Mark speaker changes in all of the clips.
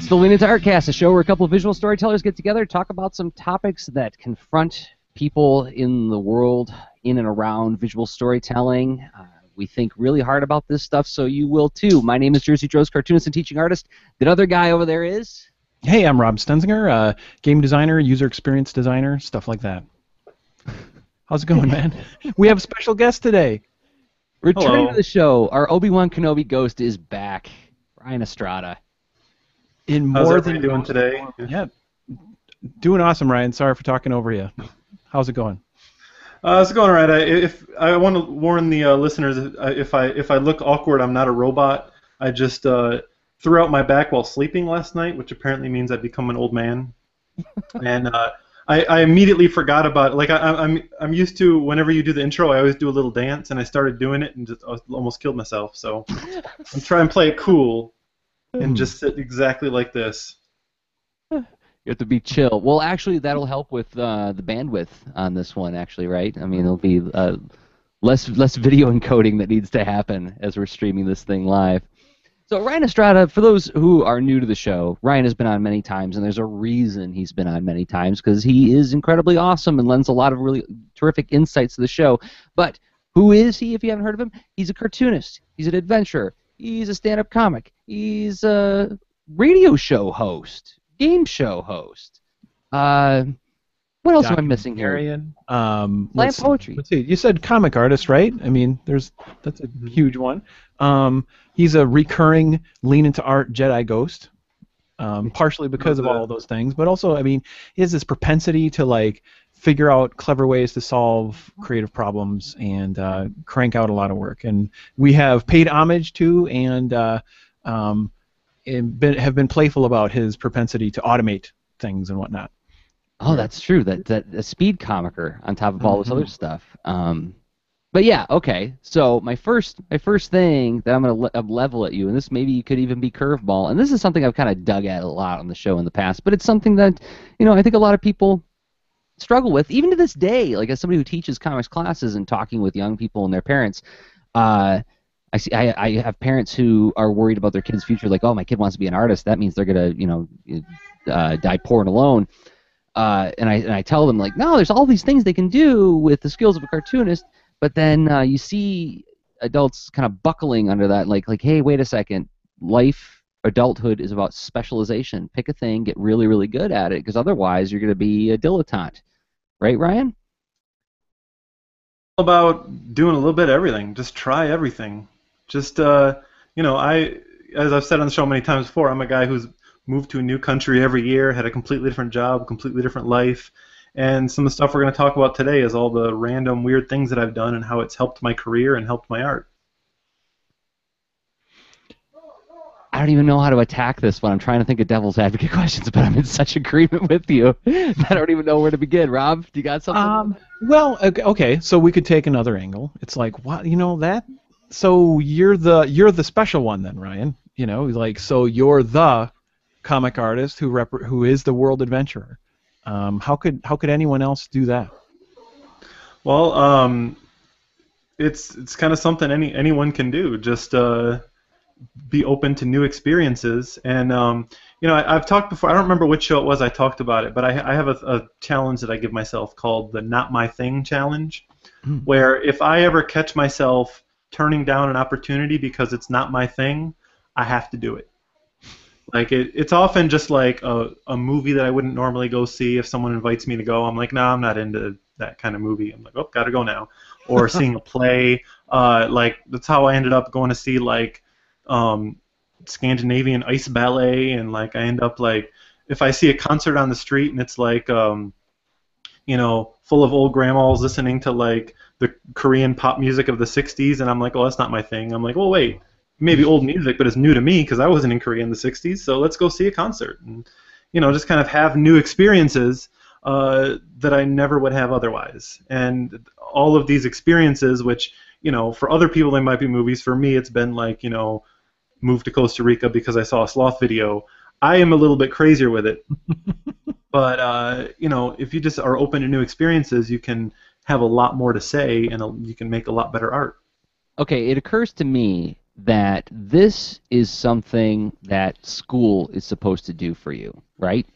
Speaker 1: It's the LIA Cast, a show where a couple of visual storytellers get together, talk about some topics that confront people in the world in and around visual storytelling. We think really hard about this stuff, so you will too. My name is Jersey Droz, cartoonist and teaching artist. That other guy over there is?
Speaker 2: Hey, I'm Rob Stenzinger, game designer, user experience designer, stuff like that. How's it going, man? We have a special guest today.
Speaker 1: Returning to the show, our Obi-Wan Kenobi ghost is back. Ryan Estrada.
Speaker 3: How's everybody doing today?
Speaker 2: Yeah, doing awesome, Ryan. Sorry for talking over you. How's it going?
Speaker 3: It's going all right. If I want to warn the listeners, if I look awkward, I'm not a robot. I just threw out my back while sleeping last night, which apparently means I've become an old man. And I immediately forgot about it. Like I'm used to whenever you do the intro, I always do a little dance, and I started doing it and just almost killed myself. So I'm trying to play it cool and just sit exactly like this.
Speaker 1: You have to be chill. Well, actually, that'll help with the bandwidth on this one, actually, right? I mean, there'll be less video encoding that needs to happen as we're streaming this thing live. So Ryan Estrada, for those who are new to the show, Ryan has been on many times, and there's a reason he's been on many times, because he is incredibly awesome and lends a lot of really terrific insights to the show. But who is he, if you haven't heard of him? He's a cartoonist. He's an adventurer. He's a stand-up comic. He's a radio show host. Game show host. What else am I missing here? Slam poetry.
Speaker 2: Let's see. You said comic artist, right? I mean, that's a huge one. He's a recurring lean into art Jedi ghost, partially because of all of those things, but also, I mean, he has this propensity to like figure out clever ways to solve creative problems and crank out a lot of work. And we have paid homage to and have been playful about his propensity to automate things and whatnot.
Speaker 1: Oh, that's true. That a speed comicer on top of all this other stuff. But yeah, okay. So my first thing that I'm gonna level at you, and this maybe could even be curveball, and this is something I've kind of dug at a lot on the show in the past, but it's something that I think a lot of people struggle with, even to this day. Like as somebody who teaches comics classes and talking with young people and their parents, I have parents who are worried about their kid's future. Like, oh, my kid wants to be an artist. That means they're gonna die poor and alone. And I tell them, like, no, there's all these things they can do with the skills of a cartoonist, but then you see adults kind of buckling under that, like, hey, wait a second, adulthood is about specialization. Pick a thing, get really, really good at it, because otherwise you're going to be a dilettante. Right, Ryan?
Speaker 3: About doing a little bit of everything. Just try everything. Just, as I've said on the show many times before, I'm a guy who's moved to a new country every year, had a completely different job, completely different life, and some of the stuff we're going to talk about today is all the random weird things that I've done and how it's helped my career and helped my art.
Speaker 1: I don't even know how to attack this one. I'm trying to think of devil's advocate questions, but I'm in such agreement with you that I don't even know where to begin. Rob, do you got something?
Speaker 2: Well, okay, so we could take another angle. It's like, what, that? So you're the special one then, Ryan. So you're the comic artist who is the world adventurer. How could anyone else do that?
Speaker 3: Well, it's kind of something anyone can do. Just be open to new experiences. And I've talked before. I don't remember which show it was I talked about it, but I have a challenge that I give myself called the Not My Thing challenge, where if I ever catch myself turning down an opportunity because it's not my thing, I have to do it. Like it's often just like a movie that I wouldn't normally go see. If someone invites me to go, I'm like, no, I'm not into that kind of movie. I'm like, oh, gotta go now. Or seeing a play. Like that's how I ended up going to see like Scandinavian ice ballet, and like I end up like if I see a concert on the street and it's like full of old grandmas listening to like the Korean pop music of the '60s, and I'm like, oh, that's not my thing. I'm like, well, wait. Maybe old music, but it's new to me because I wasn't in Korea in the '60s. So let's go see a concert, and just kind of have new experiences that I never would have otherwise. And all of these experiences, which for other people they might be movies. For me, it's been like move to Costa Rica because I saw a sloth video. I am a little bit crazier with it, but if you just are open to new experiences, you can have a lot more to say, and you can make a lot better art.
Speaker 1: Okay, it occurs to me that this is something that school is supposed to do for you, right?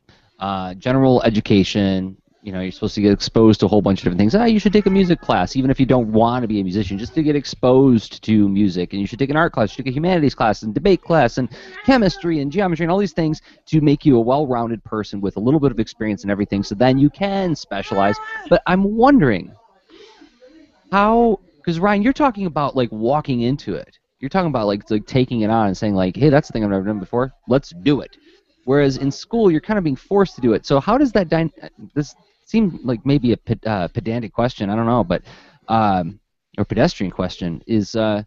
Speaker 1: General education, you're supposed to get exposed to a whole bunch of different things. You should take a music class, even if you don't want to be a musician, just to get exposed to music. And you should take an art class, you should take a humanities class, and debate class, and chemistry, and geometry, and all these things to make you a well-rounded person with a little bit of experience in everything, so then you can specialize. But I'm wondering how, because Ryan, you're talking about like walking into it. You're talking about like taking it on and saying like, hey, that's the thing I've never done before. Let's do it. Whereas in school, you're kind of being forced to do it. So how does that this seemed like maybe a pedantic question, I don't know, but or pedestrian question is how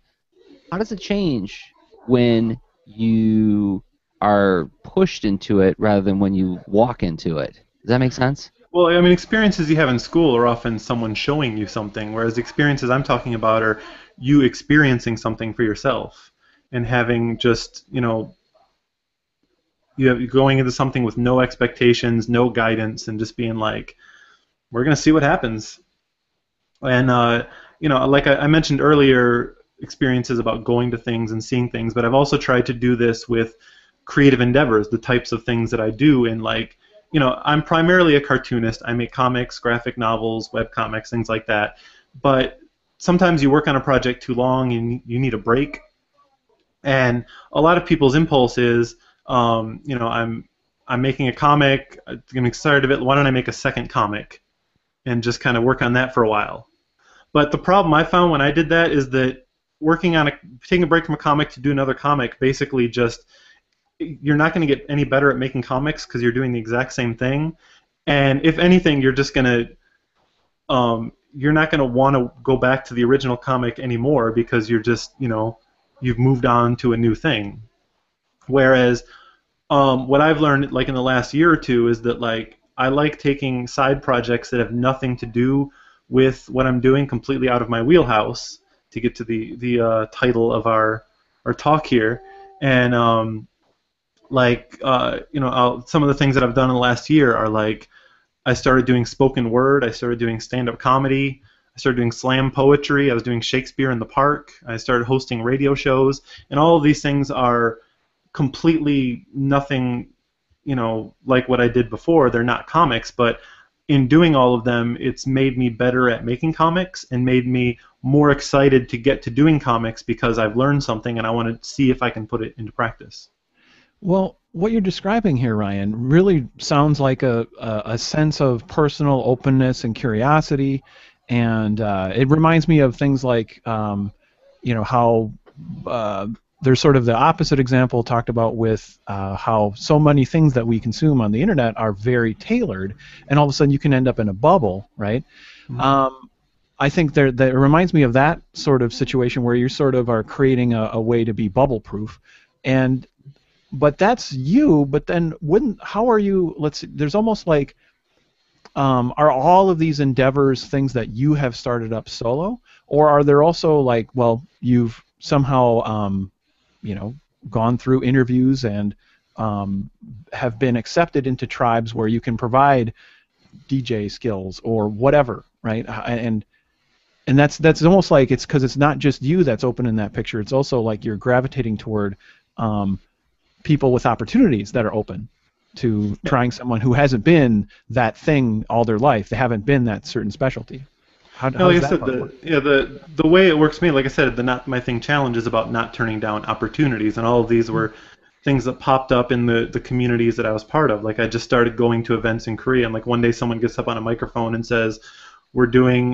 Speaker 1: does it change when you are pushed into it rather than when you walk into it? Does that make sense?
Speaker 3: Well, I mean, experiences you have in school are often someone showing you something, whereas the experiences I'm talking about are you experiencing something for yourself and having just, you going into something with no expectations, no guidance, and just being like, we're going to see what happens. And, like I mentioned earlier, experiences about going to things and seeing things, but I've also tried to do this with creative endeavors, the types of things that I do in like, I'm primarily a cartoonist. I make comics, graphic novels, web comics, things like that. But sometimes you work on a project too long and you need a break. And a lot of people's impulse is, I'm making a comic, I'm getting excited of it. Why don't I make a second comic and just kind of work on that for a while? But the problem I found when I did that is that taking a break from a comic to do another comic basically just, you're not going to get any better at making comics because you're doing the exact same thing. And if anything, you're just going to, you're not going to want to go back to the original comic anymore because you're just, you've moved on to a new thing. Whereas what I've learned like in the last year or two is that like I like taking side projects that have nothing to do with what I'm doing, completely out of my wheelhouse, to get to the title of our talk here. And some of the things that I've done in the last year are like I started doing spoken word, I started doing stand-up comedy, I started doing slam poetry, I was doing Shakespeare in the Park, I started hosting radio shows, and all of these things are completely nothing, like what I did before. They're not comics, but in doing all of them, it's made me better at making comics and made me more excited to get to doing comics because I've learned something and I want to see if I can put it into practice.
Speaker 2: Well, what you're describing here, Ryan, really sounds like a sense of personal openness and curiosity, and it reminds me of things like, how there's sort of the opposite example talked about with how so many things that we consume on the internet are very tailored, and all of a sudden you can end up in a bubble, right? Mm-hmm. I think that it reminds me of that sort of situation where you sort of are creating a way to be bubble-proof, but that's you. But then, how are you? Let's see. There's almost like, are all of these endeavors things that you have started up solo, or are there also like, well, you've somehow, gone through interviews and have been accepted into tribes where you can provide DJ skills or whatever, right? And that's almost like it's because it's not just you that's open in that picture. It's also like you're gravitating toward people with opportunities that are open to trying someone who hasn't been that thing all their life. They haven't been that certain specialty.
Speaker 3: Like I said, the way it works for me, like I said, the Not My Thing challenge is about not turning down opportunities, and all of these were things that popped up in the communities that I was part of. Like I just started going to events in Korea, and like one day someone gets up on a microphone and says, we're doing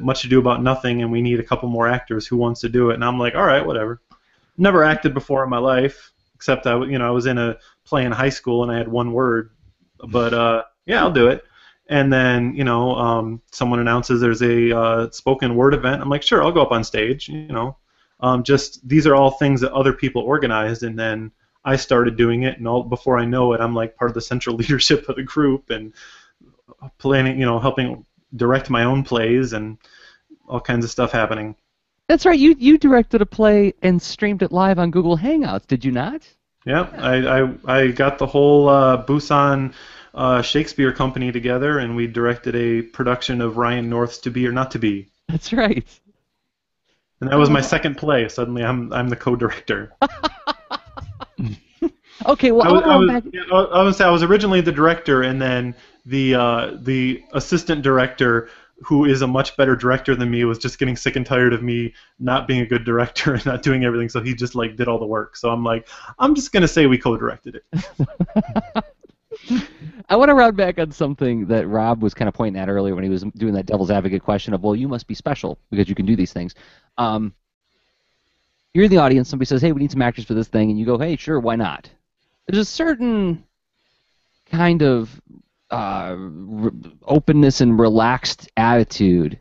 Speaker 3: Much Ado About Nothing, and we need a couple more actors. Who wants to do it? And I'm like, all right, whatever. Never acted before in my life, except I was in a play in high school and I had one word, but yeah, I'll do it. And then someone announces there's a spoken word event. I'm like, sure, I'll go up on stage. Just these are all things that other people organized, and then I started doing it, and before I know it, I'm like part of the central leadership of the group and planning, helping direct my own plays and all kinds of stuff happening.
Speaker 1: That's right. You directed a play and streamed it live on Google Hangouts, did you not?
Speaker 3: Yeah, I got the whole Busan Shakespeare company together, and we directed a production of Ryan North's To Be or Not to Be.
Speaker 1: That's right.
Speaker 3: And that was my second play. Suddenly, I'm the co-director.
Speaker 1: Okay, well,
Speaker 3: I would say I was originally the director, and then the assistant director, who is a much better director than me, was just getting sick and tired of me not being a good director and not doing everything, so he just like did all the work. So I'm like, I'm just gonna say we co-directed it.
Speaker 1: I want to round back on something that Rob was kind of pointing at earlier when he was doing that devil's advocate question of, well, you must be special because you can do these things. You're in the audience, somebody says, hey, we need some actors for this thing, and you go, hey, sure, why not? There's a certain kind of openness and relaxed attitude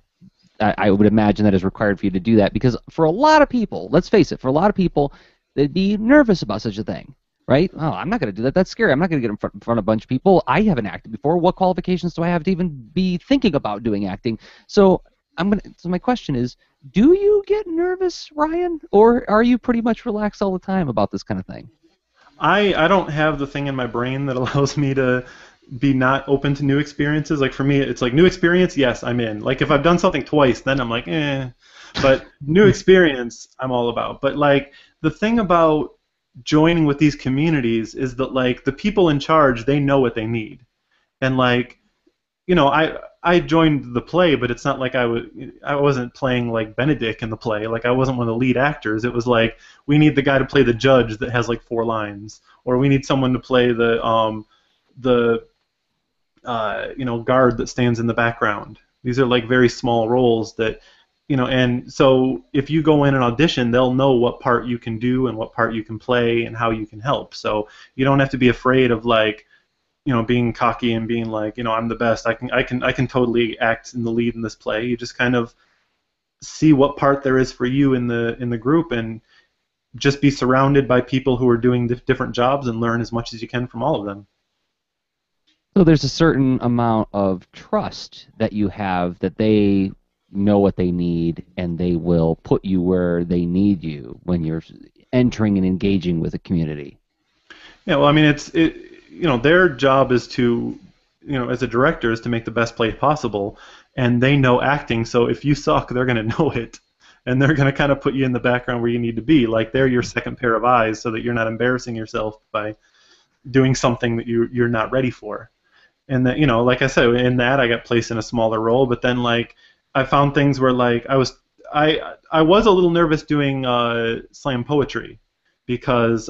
Speaker 1: I would imagine that is required for you to do that, because for a lot of people, let's face it, for a lot of people, they'd be nervous about such a thing. Right? Oh, I'm not going to do that. That's scary. I'm not going to get in front of a bunch of people. I haven't acted before. What qualifications do I have to even be thinking about doing acting? So So my question is, do you get nervous, Ryan, or are you pretty much relaxed all the time about this kind of thing?
Speaker 3: I don't have the thing in my brain that allows me to be not open to new experiences. Like for me, it's like new experience. Yes, I'm in. Like if I've done something twice, then I'm like, eh. But new experience, I'm all about. But like the thing about joining with these communities is that like the people in charge, they know what they need, and like, you know, I joined the play, but it's not like I wasn't playing like Benedict in the play. Like I wasn't one of the lead actors. It was like, we need the guy to play the judge that has like 4 lines, or we need someone to play the guard that stands in the background. These are like very small roles that, you know, and so if you go in and audition, they'll know what part you can do and what part you can play and how you can help. So you don't have to be afraid of like, you know, being cocky and being like, you know, I'm the best. I can totally act in the lead in this play. You just kind of see what part there is for you in the group, and just be surrounded by people who are doing different jobs and learn as much as you can from all of them.
Speaker 1: So there's a certain amount of trust that you have that they know what they need, and they will put you where they need you when you're entering and engaging with a community.
Speaker 3: Yeah, well, I mean, you know, their job is to, you know, as a director, is to make the best play possible, and they know acting, so if you suck, they're going to know it, and they're going to kind of put you in the background where you need to be. Like, they're your second pair of eyes so that you're not embarrassing yourself by doing something that you're not ready for. And that, you know, like I said, in that I got placed in a smaller role, but then like I found things where like I was a little nervous doing slam poetry, because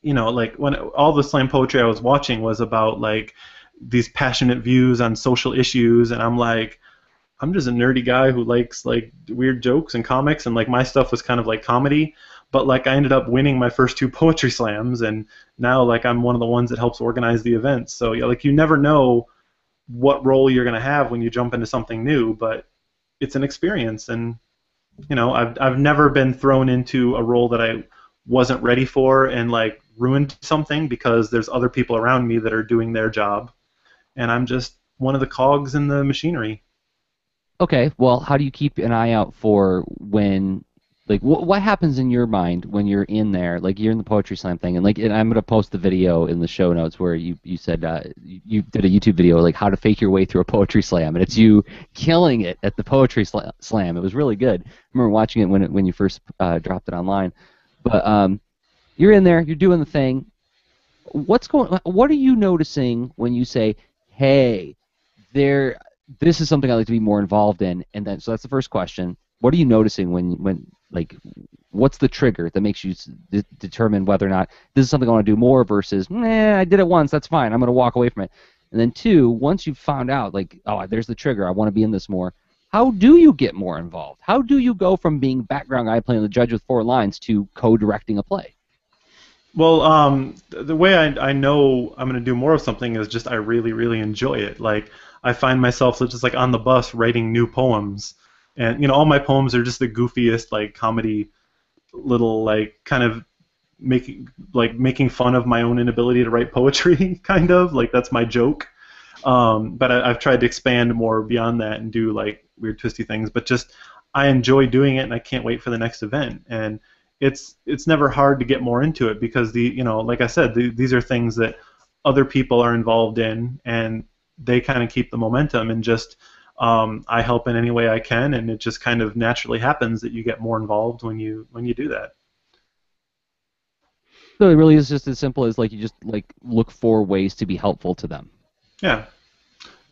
Speaker 3: you know, like when all the slam poetry I was watching was about like these passionate views on social issues, and I'm like, I'm just a nerdy guy who likes like weird jokes and comics, and like my stuff was kind of like comedy, but like I ended up winning my first 2 poetry slams, and now like I'm one of the ones that helps organize the events. So yeah, like you never know what role you're gonna have when you jump into something new, but it's an experience, and you know, I've never been thrown into a role that I wasn't ready for and like ruined something because there's other people around me that are doing their job, and I'm just one of the cogs in the machinery.
Speaker 1: Okay, well, how do you keep an eye out for when, like, what happens in your mind when you're in there, like you're in the poetry slam thing, and like, and I'm gonna post the video in the show notes where you said you did a YouTube video like how to fake your way through a poetry slam, and it's you killing it at the poetry slam. It was really good. I remember watching it when you first dropped it online, but you're in there, you're doing the thing. What are you noticing when you say, hey, this is something I'd like to be more involved in? And then, so that's the first question. What are you noticing when like, what's the trigger that makes you determine whether or not this is something I want to do more versus, I did it once, that's fine, I'm going to walk away from it? And then 2, once you've found out, like, oh, there's the trigger, I want to be in this more, how do you get more involved? How do you go from being background guy playing the judge with 4 lines to co-directing a play?
Speaker 3: Well, the way I know I'm going to do more of something is just I really, really enjoy it. Like, I find myself just like on the bus writing new poems, and you know, all my poems are just the goofiest, like comedy, little like kind of making fun of my own inability to write poetry, kind of like that's my joke. But I've tried to expand more beyond that and do like weird twisty things. But just I enjoy doing it, and I can't wait for the next event. And it's never hard to get more into it because like I said, these are things that other people are involved in, and they kind of keep the momentum. And just I help in any way I can, and it just kind of naturally happens that you get more involved when you do that.
Speaker 1: So it really is just as simple as like you just like look for ways to be helpful to them.
Speaker 3: Yeah,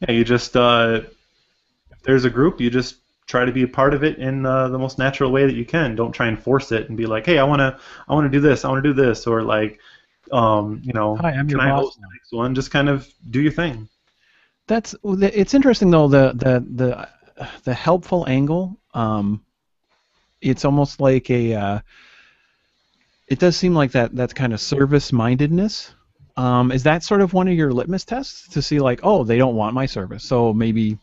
Speaker 3: yeah. You just if there's a group, you just try to be a part of it in the most natural way that you can. Don't try and force it and be like, hey, I wanna do this, I wanna do this, or like,
Speaker 2: Hi, I'm your
Speaker 3: can I
Speaker 2: boss
Speaker 3: host
Speaker 2: now.
Speaker 3: the next one? Just kind of do your thing.
Speaker 2: It's interesting though the helpful angle. It's almost like it does seem like that's kind of service mindedness. Is that sort of one of your litmus tests to see like, oh, they don't want my service, so maybe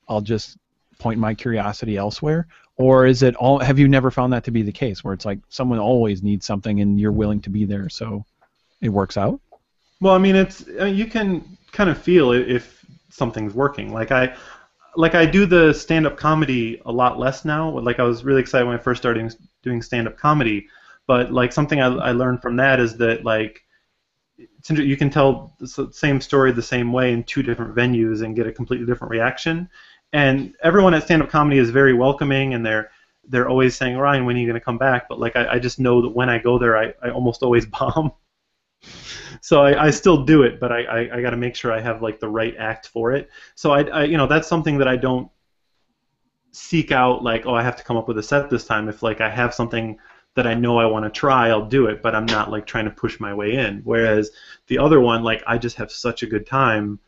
Speaker 2: I'll just point my curiosity elsewhere? Or is it all? Have you never found that to be the case, where it's like someone always needs something and you're willing to be there, so it works out?
Speaker 3: Well, I mean, you can kind of feel it if something's working. Like I do the stand-up comedy a lot less now. Like I was really excited when I first started doing stand-up comedy, but like something I learned from that is that like you can tell the same story the same way in two different venues and get a completely different reaction. And everyone at stand-up comedy is very welcoming, and they're always saying, Ryan, when are you going to come back? But like I just know that when I go there, I almost always bomb. So I still do it, but I got to make sure I have like the right act for it. So that's something that I don't seek out, like, oh, I have to come up with a set this time. If like I have something that I know I want to try, I'll do it, but I'm not like trying to push my way in. Whereas the other one, like I just have such a good time,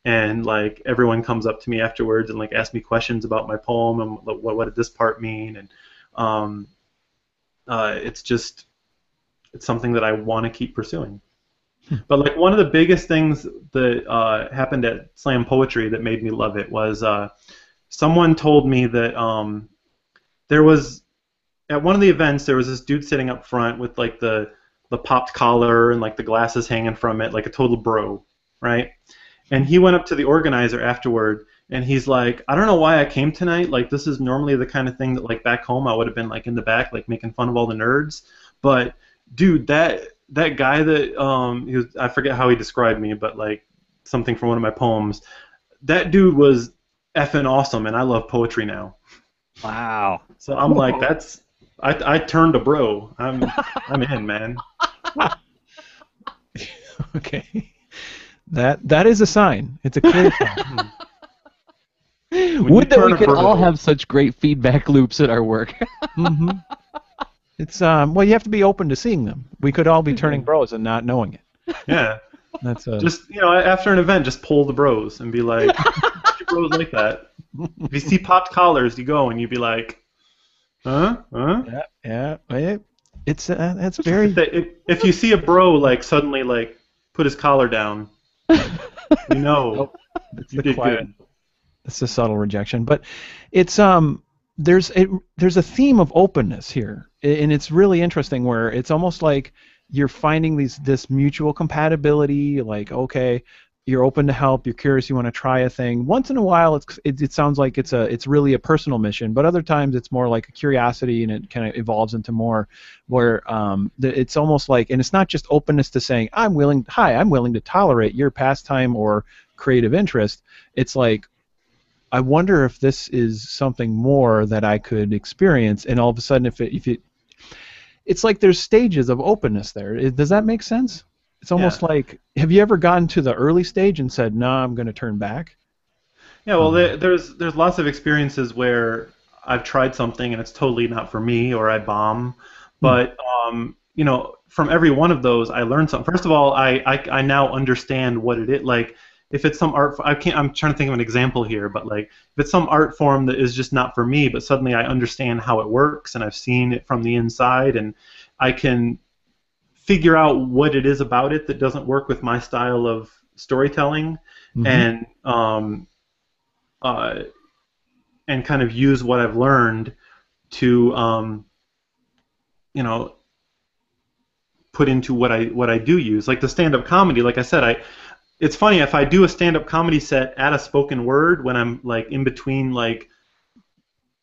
Speaker 3: and like everyone comes up to me afterwards and like asks me questions about my poem and what did this part mean, and it's something that I want to keep pursuing. But like one of the biggest things that happened at Slam Poetry that made me love it was someone told me that there was at one of the events there was this dude sitting up front with like the popped collar and like the glasses hanging from it, like a total bro, right? And he went up to the organizer afterward and he's like, I don't know why I came tonight. Like this is normally the kind of thing that like back home I would have been like in the back like making fun of all the nerds, but dude, that guy that I forget how he described me, but like something from one of my poems, that dude was effing awesome, and I love poetry now.
Speaker 1: Wow.
Speaker 3: So I'm like, I turned a bro. I'm in, man.
Speaker 2: Okay, that is a sign. It's a clear sign.
Speaker 1: Would that we could all have such great feedback loops at our work.
Speaker 2: Mm-hmm. It's well, you have to be open to seeing them. We could all be turning bros and not knowing it.
Speaker 3: Yeah.
Speaker 2: That's
Speaker 3: just after an event, just pull the bros and be like, your bros like that. If you see popped collars, you go and you be like, huh?
Speaker 2: Yeah. It's that's very.
Speaker 3: If you see a bro like suddenly like put his collar down, you know, you did good.
Speaker 2: It's a subtle rejection, but it's there's a theme of openness here, and it's really interesting where it's almost like you're finding this mutual compatibility. Like, okay, you're open to help, you're curious, you want to try a thing. Once in a while, it sounds like it's really a personal mission, but other times it's more like a curiosity, and it kind of evolves into more where it's almost like, and it's not just openness to saying I'm willing to tolerate your pastime or creative interest. It's like, I wonder if this is something more that I could experience, and all of a sudden, it's like there's stages of openness there. Does that make sense? It's almost like, have you ever gotten to the early stage and said, "No, I'm going to turn back"?
Speaker 3: Yeah, well, there's lots of experiences where I've tried something and it's totally not for me, or I bomb. But from every one of those, I learned something. First of all, I now understand what it is. Like, if it's some art, I'm trying to think of an example here, but like if it's some art form that is just not for me, but suddenly I understand how it works and I've seen it from the inside, and I can figure out what it is about it that doesn't work with my style of storytelling, and kind of use what I've learned to put into what I do use. Like the stand-up comedy, like I said, it's funny, if I do a stand-up comedy set at a spoken word when I'm like in between like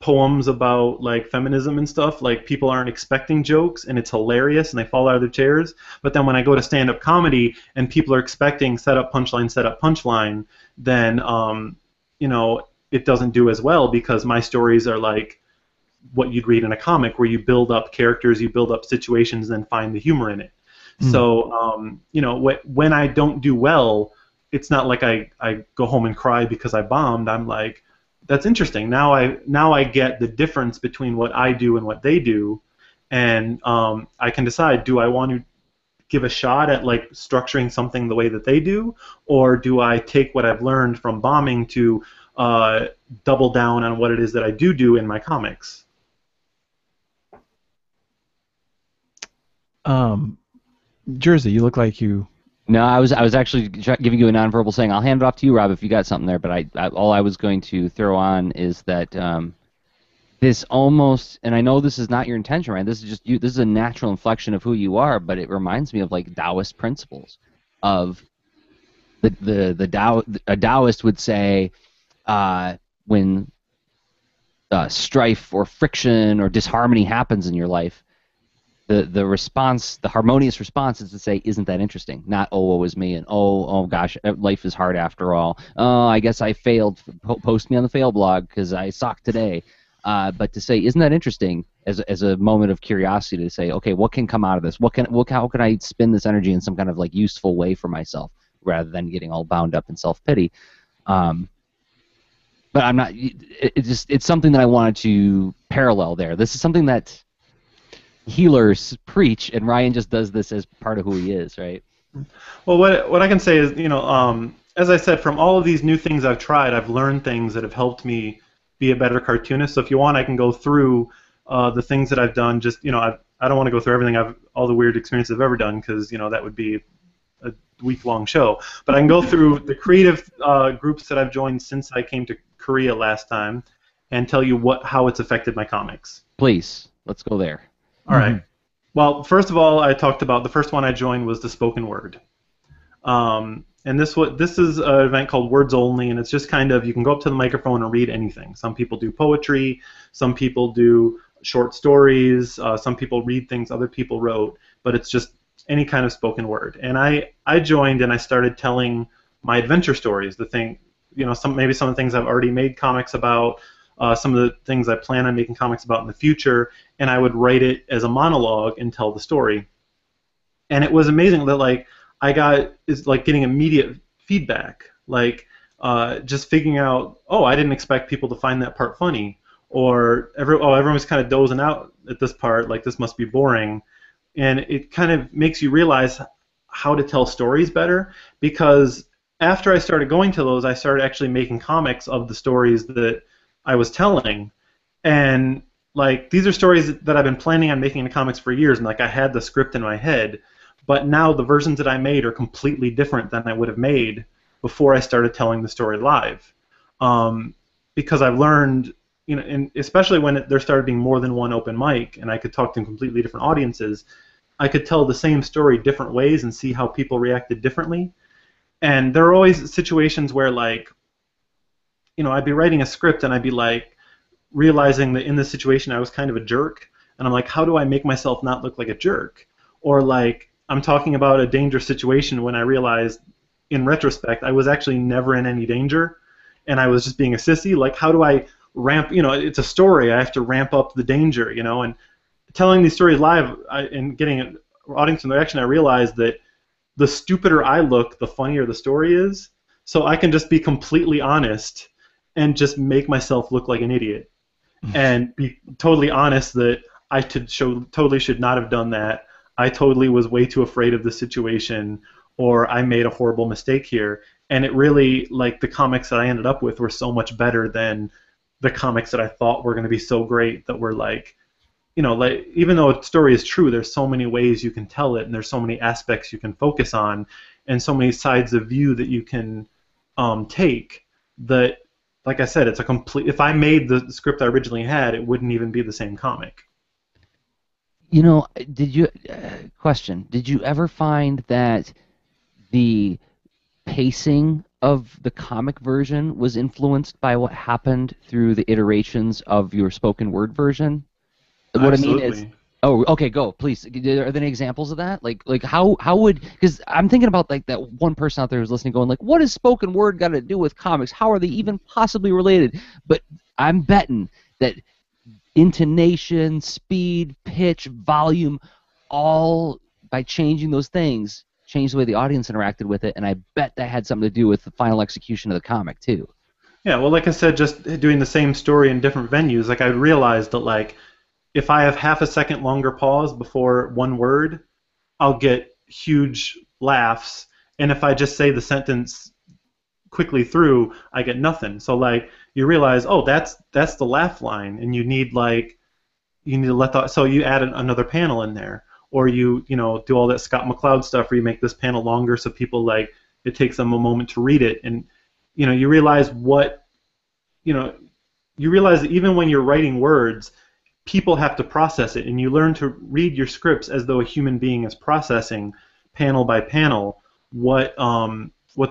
Speaker 3: poems about like feminism and stuff, like people aren't expecting jokes and it's hilarious and they fall out of their chairs. But then when I go to stand-up comedy and people are expecting set up punchline, then it doesn't do as well because my stories are like what you'd read in a comic, where you build up characters, you build up situations, then find the humor in it. So, when I don't do well, it's not like I go home and cry because I bombed. I'm like, that's interesting. Now I get the difference between what I do and what they do, and I can decide, do I want to give a shot at like structuring something the way that they do, or do I take what I've learned from bombing to double down on what it is that I do in my comics?
Speaker 2: Jersey, you look like you.
Speaker 1: No, I was actually giving you a nonverbal saying. I'll hand it off to you, Rob, if you got something there. But all I was going to throw on is that this almost, and I know this is not your intention, right? This is just you. This is a natural inflection of who you are, but it reminds me of like Taoist principles. Of the Tao, a Taoist would say, when strife or friction or disharmony happens in your life, the response, the harmonious response, is to say, isn't that interesting? Not, oh, woe is me, and oh gosh, life is hard after all. Oh, I guess I failed. Post me on the fail blog because I sucked today. But to say, isn't that interesting, as a moment of curiosity, to say, okay, what can come out of this? How can I spin this energy in some kind of like useful way for myself, rather than getting all bound up in self-pity? But I'm not. It's something that I wanted to parallel there. This is something that healers preach, and Ryan just does this as part of who he is, right?
Speaker 3: Well, what I can say is, as I said, from all of these new things I've tried, I've learned things that have helped me be a better cartoonist. So if you want, I can go through the things that I've done. Just I don't want to go through everything all the weird experiences I've ever done, because that would be a week-long show. But I can go through the creative groups that I've joined since I came to Korea last time, and tell you how it's affected my comics.
Speaker 1: Please, let's go there.
Speaker 3: All right. Well, first of all, I talked about the first one I joined was the spoken word. And this is an event called Words Only, and it's just kind of, you can go up to the microphone and read anything. Some people do poetry, some people do short stories, some people read things other people wrote, but it's just any kind of spoken word. And I joined, and I started telling my adventure stories, maybe some of the things I've already made comics about, some of the things I plan on making comics about in the future, and I would write it as a monologue and tell the story. And it was amazing that it's like getting immediate feedback, just figuring out, I didn't expect people to find that part funny, or everyone was kind of dozing out at this part, like this must be boring. And it kind of makes you realize how to tell stories better, because after I started going to those, I started actually making comics of the stories that I was telling, and these are stories that I've been planning on making into comics for years, and I had the script in my head, but now the versions that I made are completely different than I would have made before I started telling the story live, because I've learned, and especially when there started being more than one open mic, and I could talk to completely different audiences, I could tell the same story different ways and see how people reacted differently, and there are always situations where I'd be writing a script and I'd be realizing that in this situation I was kind of a jerk, and I'm like, how do I make myself not look like a jerk? Or I'm talking about a dangerous situation when I realized in retrospect I was actually never in any danger, and I was just being a sissy. How do I ramp, it's a story, I have to ramp up the danger, and telling these stories live and getting an audience reaction, I realized that the stupider I look, the funnier the story is, so I can just be completely honest and just make myself look like an idiot, and be totally honest that I totally should not have done that. I totally was way too afraid of the situation, or I made a horrible mistake here. And it really, the comics that I ended up with were so much better than the comics that I thought were going to be so great, that were even though a story is true, there's so many ways you can tell it, and there's so many aspects you can focus on, and so many sides of view that you can take, that, like I said, it's a complete. If I made the script I originally had, it wouldn't even be the same comic.
Speaker 1: Did you ever find that the pacing of the comic version was influenced by what happened through the iterations of your spoken word version? What
Speaker 3: Absolutely.
Speaker 1: I mean is, Oh, okay, go, please. Are there any examples of that? Like how would, because I'm thinking about like that one person out there who's listening, going like, what has spoken word got to do with comics? How are they even possibly related? But I'm betting that intonation, speed, pitch, volume, all by changing those things, changed the way the audience interacted with it, and I bet that had something to do with the final execution of the comic too.
Speaker 3: Yeah, well, like I said, just doing the same story in different venues, like I realized that like if I have half a second longer pause before one word, I'll get huge laughs, and if I just say the sentence quickly through, I get nothing. So like you realize, oh, that's the laugh line, and you need to let the so you add another panel in there, or you know do all that Scott McCloud stuff where you make this panel longer so people like it takes them a moment to read it, and you know you realize what you know you realize that even when you're writing words, people have to process it, and you learn to read your scripts as though a human being is processing panel by panel what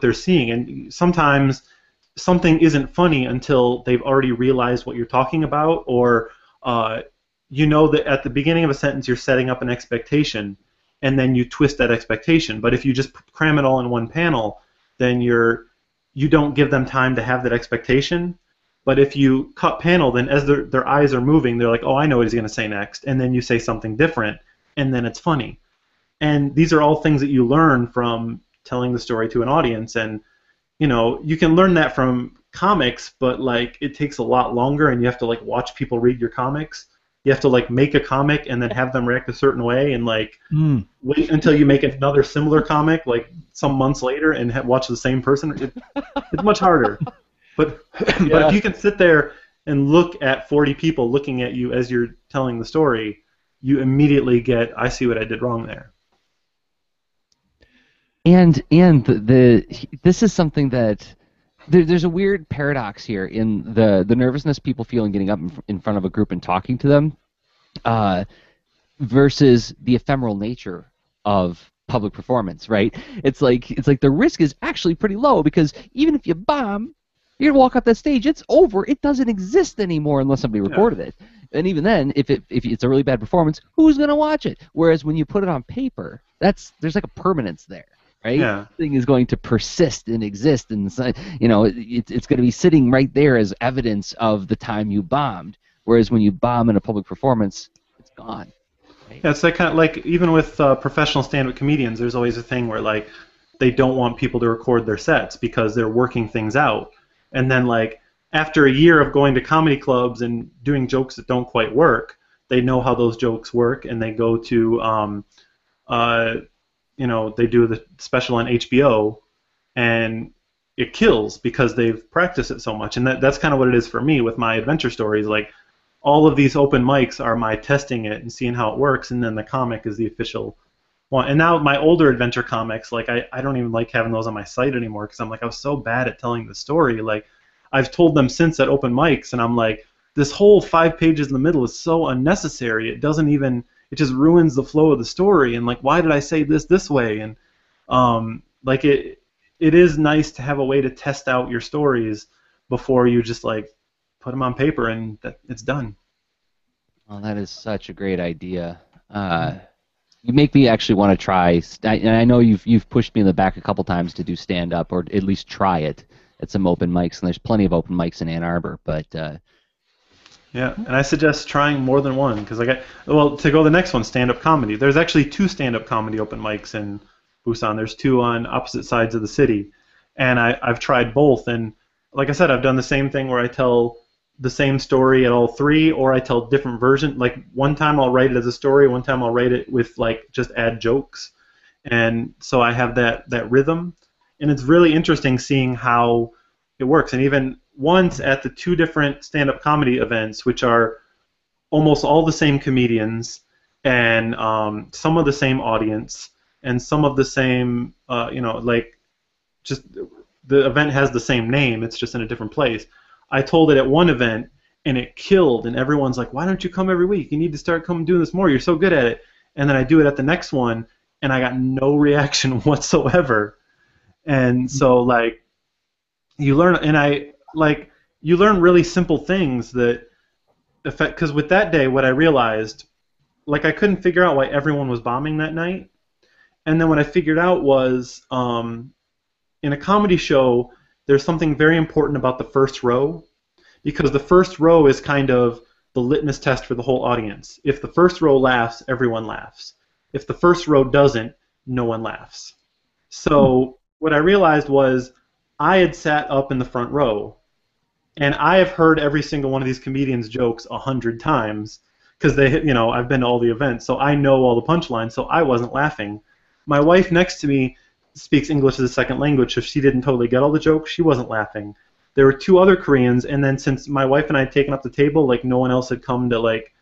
Speaker 3: they're seeing, and sometimes something isn't funny until they've already realized what you're talking about, or you know that at the beginning of a sentence you're setting up an expectation, and then you twist that expectation. But if you just cram it all in one panel, then you don't give them time to have that expectation. But if you cut panel, then as their eyes are moving, they're like, oh, I know what he's going to say next, and then you say something different, and then it's funny. And these are all things that you learn from telling the story to an audience, and you know you can learn that from comics, but like it takes a lot longer, and you have to like watch people read your comics. You have to like make a comic and then have them react a certain way, and like wait until you make another similar comic like some months later and watch the same person. It's much harder. But but if you can sit there and look at 40 people looking at you as you're telling the story, you immediately get, I see what I did wrong there.
Speaker 1: And this is something that there's a weird paradox here in the nervousness people feel in getting up in front of a group and talking to them, versus the ephemeral nature of public performance, right? It's like the risk is actually pretty low, because even if you bomb, you're gonna walk off that stage, it's over, it doesn't exist anymore unless somebody recorded it. And even then, if it's a really bad performance, who's gonna watch it? Whereas when you put it on paper, there's like a permanence there. Right?
Speaker 3: Yeah.
Speaker 1: Thing is going to persist and exist, and you know it's going to be sitting right there as evidence of the time you bombed. Whereas when you bomb in a public performance, it's gone. Right?
Speaker 3: Yeah, it's like kind of like even with professional stand-up comedians, there's always a thing where like they don't want people to record their sets because they're working things out, and then like after a year of going to comedy clubs and doing jokes that don't quite work, they know how those jokes work, and they go to you know, they do the special on HBO, and it kills because they've practiced it so much. And that's kind of what it is for me with my adventure stories. Like, all of these open mics are my testing it and seeing how it works, and then the comic is the official one. And now my older adventure comics, like, I don't even like having those on my site anymore, because I'm like, I was so bad at telling the story. Like, I've told them since at open mics, and I'm like, this whole 5 pages in the middle is so unnecessary. It just ruins the flow of the story, and like, why did I say this way? And like it is nice to have a way to test out your stories before you just like put them on paper and it's done.
Speaker 1: Oh, that is such a great idea. You make me actually want to try. And I know you've pushed me in the back a couple times to do stand up, or at least try it at some open mics. And there's plenty of open mics in Ann Arbor, but.
Speaker 3: Yeah, and I suggest trying more than one, because to go to the next one, stand-up comedy. There's actually 2 stand-up comedy open mics in Busan. There's 2 on opposite sides of the city, and I've tried both. And like I said, I've done the same thing where I tell the same story at all 3, or I tell different versions. Like, one time I'll write it as a story, one time I'll write it with like just add jokes, and so I have that rhythm, and it's really interesting seeing how it works. And even once at the 2 different stand-up comedy events, which are almost all the same comedians, and some of the same audience, and some of the same, you know, like, just the event has the same name, it's just in a different place. I told it at one event, and it killed, and everyone's like, why don't you come every week? You need to start coming doing this more, you're so good at it. And then I do it at the next one, and I got no reaction whatsoever. And so, like, you learn, and you learn really simple things that affect, because with that day, what I realized like I couldn't figure out why everyone was bombing that night. And then what I figured out was in a comedy show, there's something very important about the first row, because the first row is kind of the litmus test for the whole audience. If the first row laughs, everyone laughs. If the first row doesn't, no one laughs. So what I realized was I had sat up in the front row, and I have heard every single one of these comedians' jokes 100 times because I've been to all the events, so I know all the punchlines. So I wasn't laughing. My wife next to me speaks English as a second language, so she didn't totally get all the jokes. She wasn't laughing. There were two other Koreans, and then since my wife and I had taken up the table, like no one else had come to like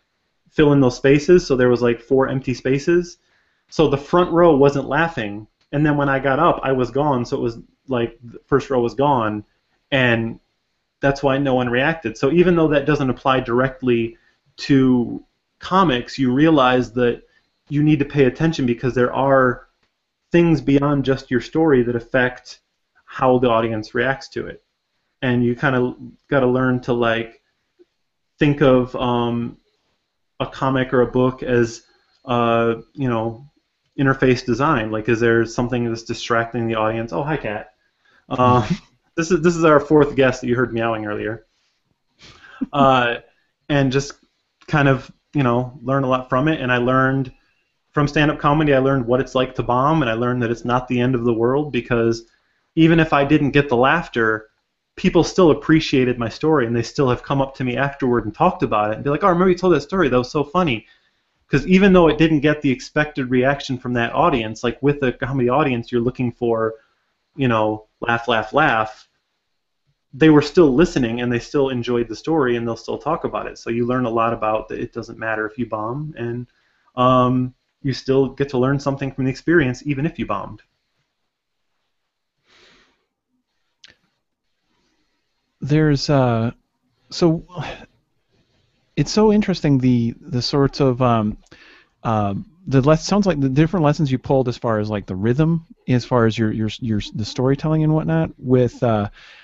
Speaker 3: fill in those spaces, so there was like 4 empty spaces. So the front row wasn't laughing, and then when I got up, I was gone. So it was like the first row was gone, and that's why no one reacted. So even though that doesn't apply directly to comics, you realize that you need to pay attention because there are things beyond just your story that affect how the audience reacts to it. And you kind of got to learn to like think of a comic or a book as interface design. Like, is there something that's distracting the audience? Oh, hi, Cat. This is our 4th guest that you heard meowing earlier. And just kind of learn a lot from it. And I learned from stand-up comedy, I learned what it's like to bomb, and I learned that it's not the end of the world, because even if I didn't get the laughter, people still appreciated my story, and they still have come up to me afterward and talked about it and be like, oh, I remember you told that story, that was so funny. Because even though it didn't get the expected reaction from that audience, like with a comedy audience, you're looking for, laugh, laugh, laugh, they were still listening and they still enjoyed the story and they'll still talk about it. So you learn a lot about that it doesn't matter if you bomb, and you still get to learn something from the experience even if you bombed.
Speaker 2: There's so it's so interesting the sorts of sounds like the different lessons you pulled as far as like the rhythm, as far as your the storytelling and whatnot. With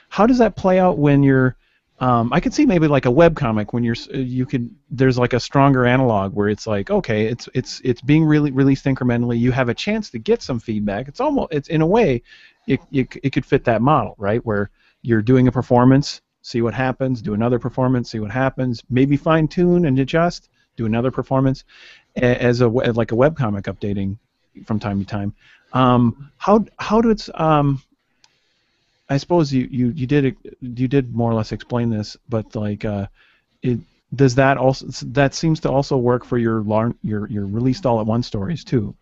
Speaker 2: how does that play out when you're I could see maybe like a webcomic when there's like a stronger analog where it's like, okay, it's being really released incrementally. You have a chance to get some feedback. It's in a way it could fit that model, right? Where you're doing a performance, see what happens, do another performance, see what happens, maybe fine tune and adjust, do another performance, as like a webcomic updating from time to time. How do it's I suppose you did more or less explain this, but like that seems to also work for your released all at once stories too.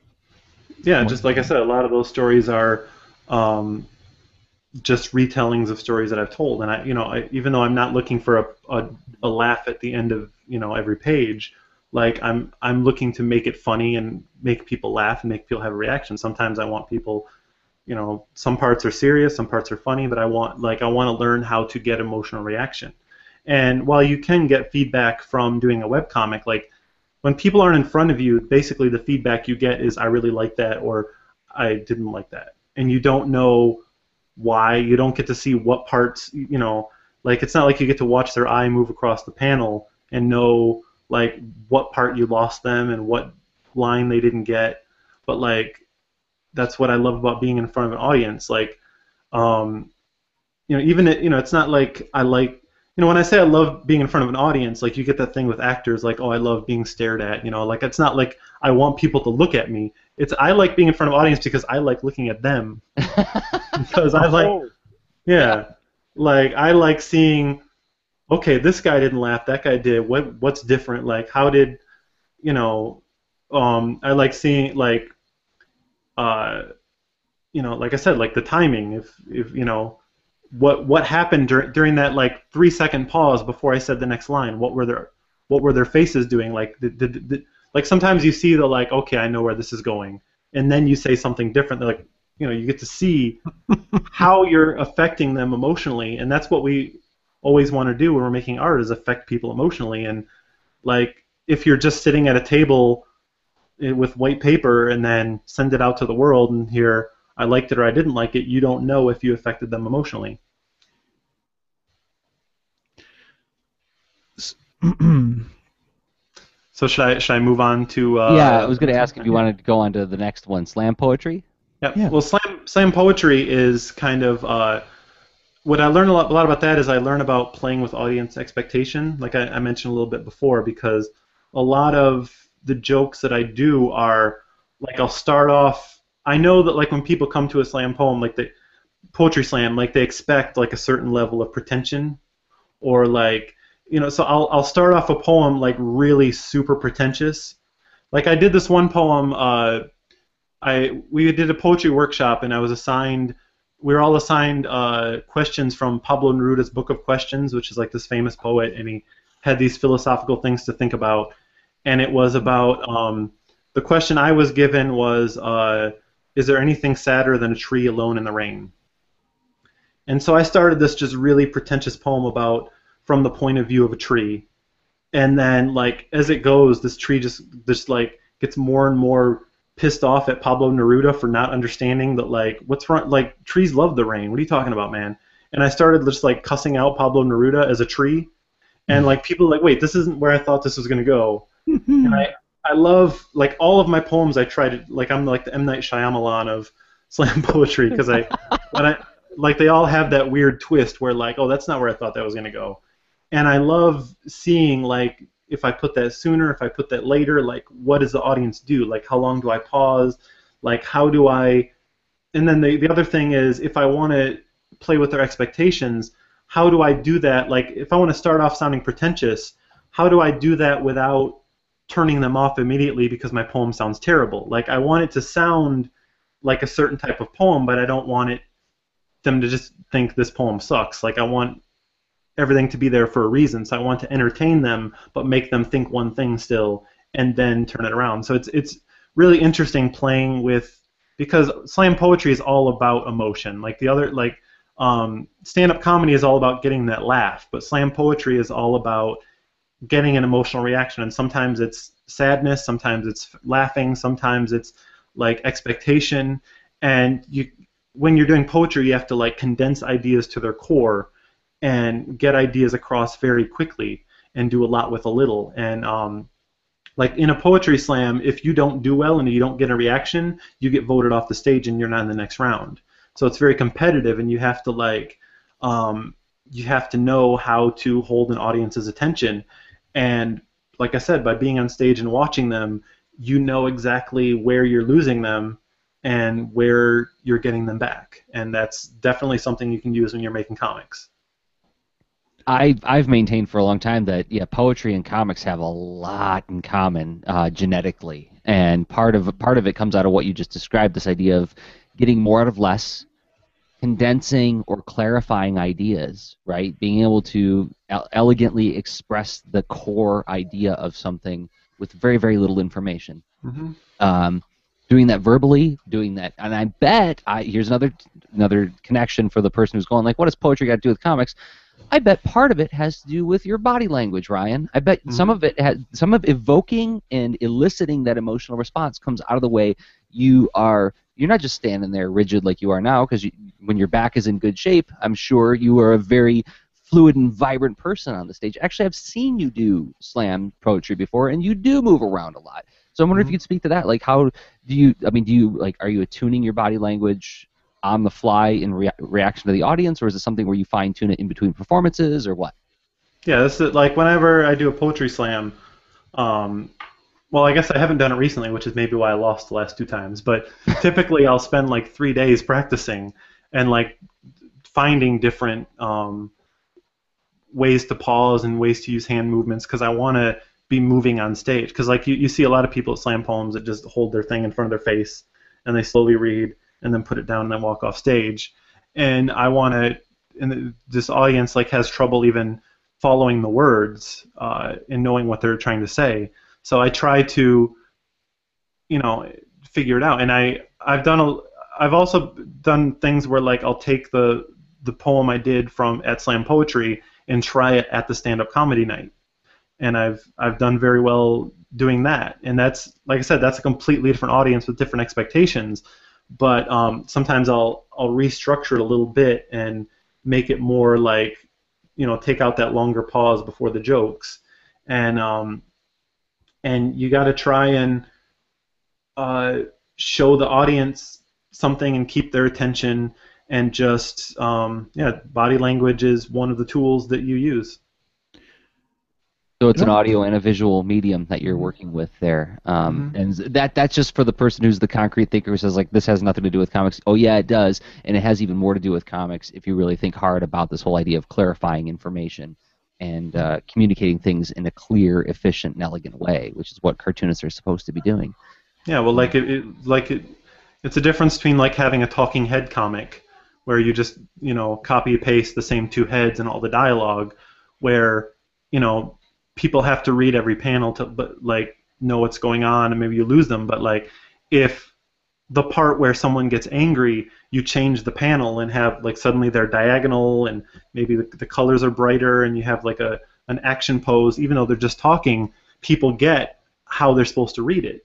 Speaker 3: Yeah, just like I said, a lot of those stories are just retellings of stories that I've told, and even though I'm not looking for a laugh at the end of every page, like I'm looking to make it funny and make people laugh and make people have a reaction. Sometimes I want people, some parts are serious, some parts are funny, but I want to learn how to get emotional reaction. And while you can get feedback from doing a webcomic, like when people aren't in front of you, basically the feedback you get is I really like that or I didn't like that, and you don't know why. You don't get to see what parts, like it's not like you get to watch their eye move across the panel and know like what part you lost them and what line they didn't get. But like that's what I love about being in front of an audience. Like even it's not like I like, when I say I love being in front of an audience, like you get that thing with actors, like, oh, I love being stared at, like it's not like I want people to look at me. It's I like being in front of an audience because I like looking at them. Because I like, yeah, like I like seeing, okay, this guy didn't laugh, that guy did. What's different? Like how did, I like seeing like, like I said, like the timing. If what happened during that like 3-second pause before I said the next line? What were their faces doing? Like like sometimes you see the like, okay, I know where this is going, and then you say something different. They're like, you get to see how you're affecting them emotionally, and that's what we always want to do when we're making art, is affect people emotionally. And like if you're just sitting at a table with white paper and then send it out to the world and hear I liked it or I didn't like it, you don't know if you affected them emotionally. So should I move on to
Speaker 1: Yeah, I was
Speaker 3: the
Speaker 1: going to
Speaker 3: next
Speaker 1: ask if
Speaker 3: one?
Speaker 1: you wanted to go on to the next one, slam poetry.
Speaker 3: Yeah.
Speaker 2: Yeah.
Speaker 3: Well, slam poetry is kind of what I learned a lot about that is I learn about playing with audience expectation, like I mentioned a little bit before, because a lot of the jokes that I do are like I'll start off. I know that like when people come to a slam poem, like the poetry slam, like they expect like a certain level of pretension or like so I'll start off a poem like really super pretentious. Like I did this one poem. We did a poetry workshop, and we were all assigned questions from Pablo Neruda's Book of Questions, which is like this famous poet, and he had these philosophical things to think about. And it was about the question I was given was, is there anything sadder than a tree alone in the rain? And so I started this just really pretentious poem about from the point of view of a tree, and then like as it goes, this tree just like gets more and more pissed off at Pablo Neruda for not understanding that like what's wrong, like trees love the rain. What are you talking about, man? And I started just like cussing out Pablo Neruda as a tree, and like people were like, wait, this isn't where I thought this was gonna go. And I love like all of my poems. I try to like I'm like the M. Night Shyamalan of slam poetry because when I like they all have that weird twist where like, oh, that's not where I thought that was gonna go. And I love seeing like if I put that sooner, if I put that later, like what does the audience do? Like how long do I pause? Like how do I? And then the other thing is if I want to play with their expectations, how do I do that? Like if I want to start off sounding pretentious, how do I do that without turning them off immediately because my poem sounds terrible? Like I want it to sound like a certain type of poem, but I don't want them to just think this poem sucks. Like I want everything to be there for a reason. So I want to entertain them, but make them think one thing still, and then turn it around. So it's really interesting playing with because slam poetry is all about emotion. Like the other stand-up comedy is all about getting that laugh, but slam poetry is all about getting an emotional reaction. And sometimes it's sadness, sometimes it's laughing, sometimes it's like expectation. And when you're doing poetry, you have to like condense ideas to their core and get ideas across very quickly and do a lot with a little. And like in a poetry slam, if you don't do well and you don't get a reaction, you get voted off the stage and you're not in the next round. So it's very competitive, and you have to know how to hold an audience's attention. And like I said, by being on stage and watching them, you know exactly where you're losing them and where you're getting them back. And that's definitely something you can use when you're making comics.
Speaker 1: I've maintained for a long time that poetry and comics have a lot in common genetically, and part of it comes out of what you just described. This idea of getting more out of less, condensing or clarifying ideas, right? Being able to elegantly express the core idea of something with very, very little information.
Speaker 3: Mm-hmm.
Speaker 1: Doing that verbally, doing that, and I bet here's another connection for the person who's going like, what does poetry got to do with comics? I bet part of it has to do with your body language, Ryan. I bet some of it some of evoking and eliciting that emotional response comes out of the way you're not just standing there rigid like you are now, because when your back is in good shape, I'm sure you are a very fluid and vibrant person on the stage. Actually, I've seen you do slam poetry before, and you do move around a lot. So I'm wondering if you could speak to that. Like, how do you? I mean, are you attuning your body language on the fly in reaction to the audience, or is it something where you fine tune it in between performances, or what?
Speaker 3: Yeah, this is like whenever I do a poetry slam. Well, I guess I haven't done it recently, which is maybe why I lost the last two times. But typically, I'll spend like 3 days practicing and like finding different ways to pause and ways to use hand movements because I want to be moving on stage. Because like you see a lot of people at slam poems that just hold their thing in front of their face and they slowly read and then put it down and then walk off stage. And I want to, and this audience like has trouble even following the words and knowing what they're trying to say. So I try to, figure it out. And I've also done things where like I'll take the poem I did at Slam Poetry and try it at the stand-up comedy night. And I've done very well doing that. And that's, like I said, that's a completely different audience with different expectations. But sometimes I'll restructure it a little bit and make it more like, take out that longer pause before the jokes. And and you got to try and show the audience something and keep their attention, and just yeah, body language is one of the tools that you use.
Speaker 1: So it's an audio and a visual medium that you're working with there, and that's just for the person who's the concrete thinker who says like this has nothing to do with comics. Oh yeah, it does, and it has even more to do with comics if you really think hard about this whole idea of clarifying information and communicating things in a clear, efficient, and elegant way, which is what cartoonists are supposed to be doing.
Speaker 3: Yeah, well, it's a difference between like having a talking head comic where you just copy paste the same two heads and all the dialogue, where people have to read every panel to know what's going on, and maybe you lose them. But like if the part where someone gets angry, you change the panel and have like suddenly they're diagonal, and maybe the colors are brighter, and you have like an action pose, even though they're just talking, people get how they're supposed to read it.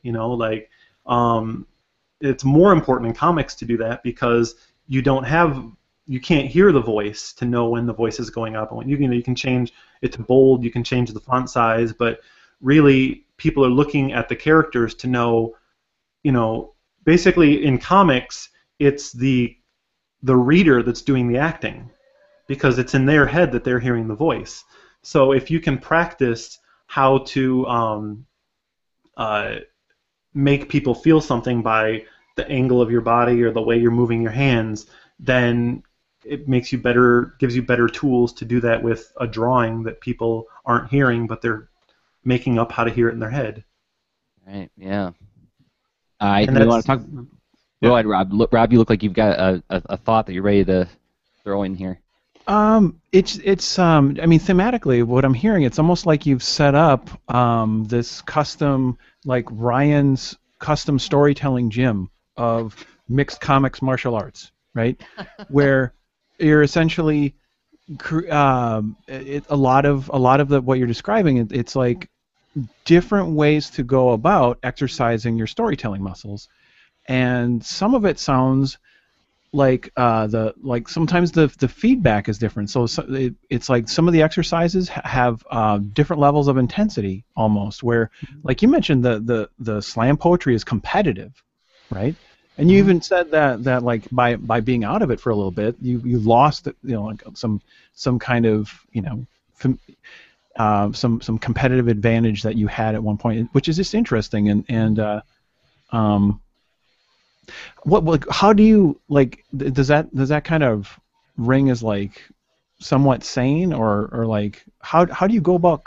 Speaker 3: It's more important in comics to do that because you can't hear the voice to know when the voice is going up. And you can change it to bold, you can change the font size, but really people are looking at the characters to know, basically in comics it's the reader that's doing the acting, because it's in their head that they're hearing the voice. So if you can practice how to make people feel something by the angle of your body or the way you're moving your hands, then it gives you better tools to do that with a drawing that people aren't hearing, but they're making up how to hear it in their head.
Speaker 1: Right. Yeah. I want to talk. Go ahead, Rob. Rob, you look like you've got a thought that you're ready to throw in here.
Speaker 2: It's I mean, thematically, what I'm hearing, it's almost like you've set up this custom, like Ryan's custom storytelling gym of mixed comics martial arts, right? Where you're essentially a lot of what you're describing. It's like different ways to go about exercising your storytelling muscles, and some of it sounds like sometimes the feedback is different. So it's like some of the exercises have different levels of intensity almost. Where, like you mentioned, the slam poetry is competitive, right? And you even said that like by being out of it for a little bit, you lost like some kind of some competitive advantage that you had at one point, which is just interesting. How do you does that kind of ring as like somewhat sane, or like how do you go about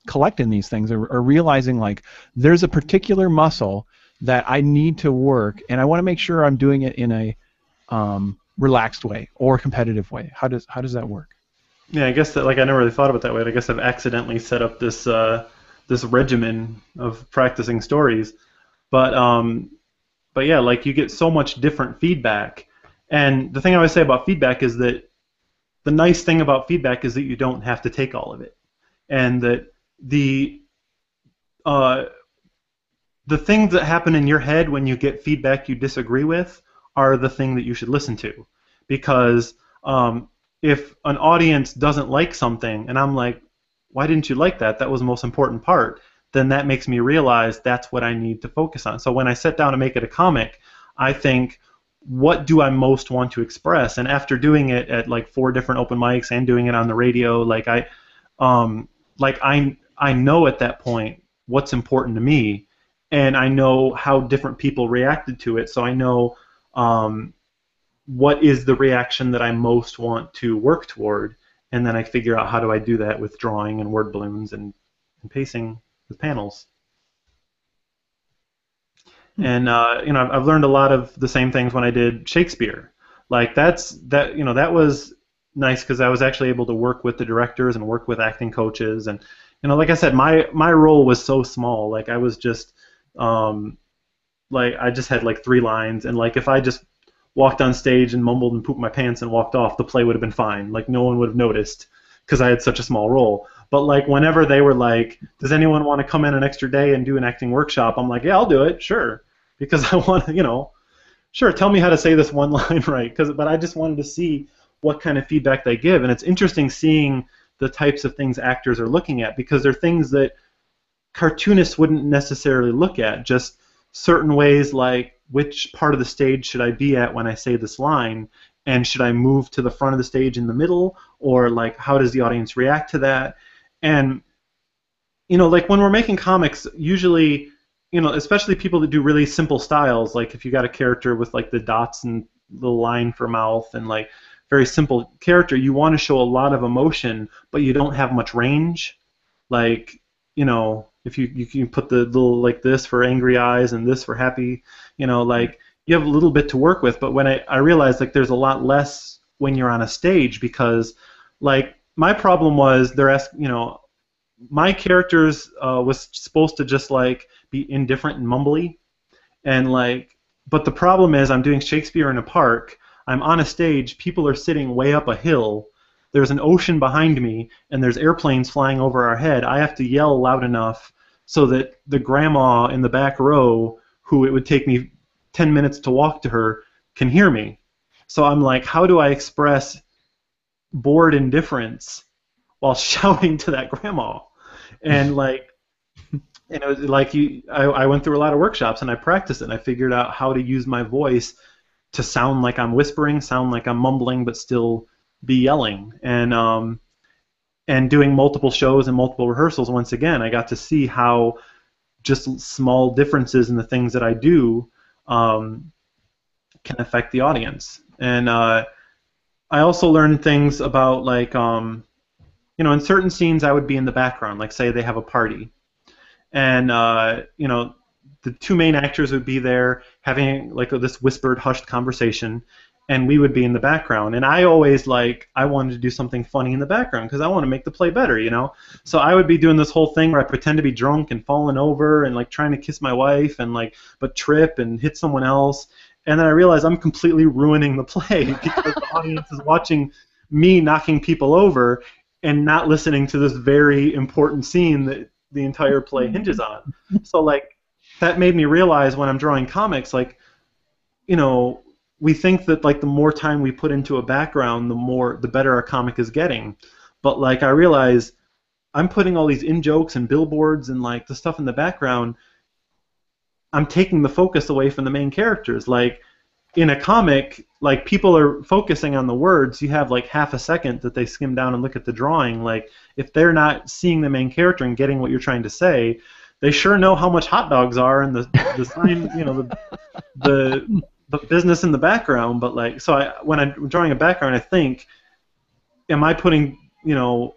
Speaker 2: collecting these things, or realizing like there's a particular muscle that I need to work, and I want to make sure I'm doing it in a relaxed way or competitive way? How does that work?
Speaker 3: Yeah, I guess that I never really thought about it that way. I guess I've accidentally set up this regimen of practicing stories, but yeah, like you get so much different feedback, and the thing I always say about feedback is that the nice thing about feedback is that you don't have to take all of it, and that the things that happen in your head when you get feedback you disagree with are the thing that you should listen to, because if an audience doesn't like something and I'm like, why didn't you like that? That was the most important part. Then that makes me realize that's what I need to focus on. So when I sit down to make it a comic, I think, what do I most want to express? And after doing it at like 4 different open mics and doing it on the radio, I know at that point what's important to me, and I know how different people reacted to it, so I know what is the reaction that I most want to work toward, and then I figure out how do I do that with drawing and word balloons and pacing with panels. And I've learned a lot of the same things when I did Shakespeare. Like that was nice because I was actually able to work with the directors and work with acting coaches, and like I said, my role was so small. Like I was just I just had like 3 lines, and like if I just walked on stage and mumbled and pooped my pants and walked off, the play would have been fine. Like no one would have noticed because I had such a small role. But like whenever they were like, does anyone want to come in an extra day and do an acting workshop? I'm like, yeah, I'll do it, sure, because I want to, sure, tell me how to say this one line right. But I just wanted to see what kind of feedback they give, and it's interesting seeing the types of things actors are looking at, because they're things that cartoonists wouldn't necessarily look at. Just certain ways, like which part of the stage should I be at when I say this line, and should I move to the front of the stage in the middle, or like how does the audience react to that? And like when we're making comics, usually, especially people that do really simple styles, like if you got a character with like the dots and the line for mouth and like very simple character, you want to show a lot of emotion, but you don't have much range. Like, if you can put the little like this for angry eyes and this for happy, like you have a little bit to work with. But when I realized like there's a lot less when you're on a stage, because like my problem was they're asking, my characters was supposed to just like be indifferent and mumbly, and like, but the problem is I'm doing Shakespeare in a park. I'm on a stage. People are sitting way up a hill. There's an ocean behind me, and there's airplanes flying over our head. I have to yell loud enough so that the grandma in the back row, who it would take me 10 minutes to walk to her, can hear me. So I'm like, how do I express bored indifference while shouting to that grandma? And like, it was like I went through a lot of workshops and I practiced it and I figured out how to use my voice to sound like I'm whispering, sound like I'm mumbling, but still be yelling. And doing multiple shows and multiple rehearsals, once again, I got to see how just small differences in the things that I do can affect the audience. And I also learned things about like in certain scenes I would be in the background, like say they have a party, and the two main actors would be there having like this whispered, hushed conversation, and we would be in the background. And I always I wanted to do something funny in the background because I want to make the play better, So I would be doing this whole thing where I pretend to be drunk and falling over and like trying to kiss my wife and like but trip and hit someone else. And then I realized I'm completely ruining the play because the audience is watching me knocking people over and not listening to this very important scene that the entire play hinges on. So like that made me realize when I'm drawing comics, like, we think that like the more time we put into a background, the better our comic is getting. But like I realize I'm putting all these in-jokes and billboards and like the stuff in the background. I'm taking the focus away from the main characters. Like in a comic, like people are focusing on the words. You have like half a second that they skim down and look at the drawing. Like if they're not seeing the main character and getting what you're trying to say, they sure know how much hot dogs are and the sign, the business in the background. But like, so when I'm drawing a background, I think, am I putting 5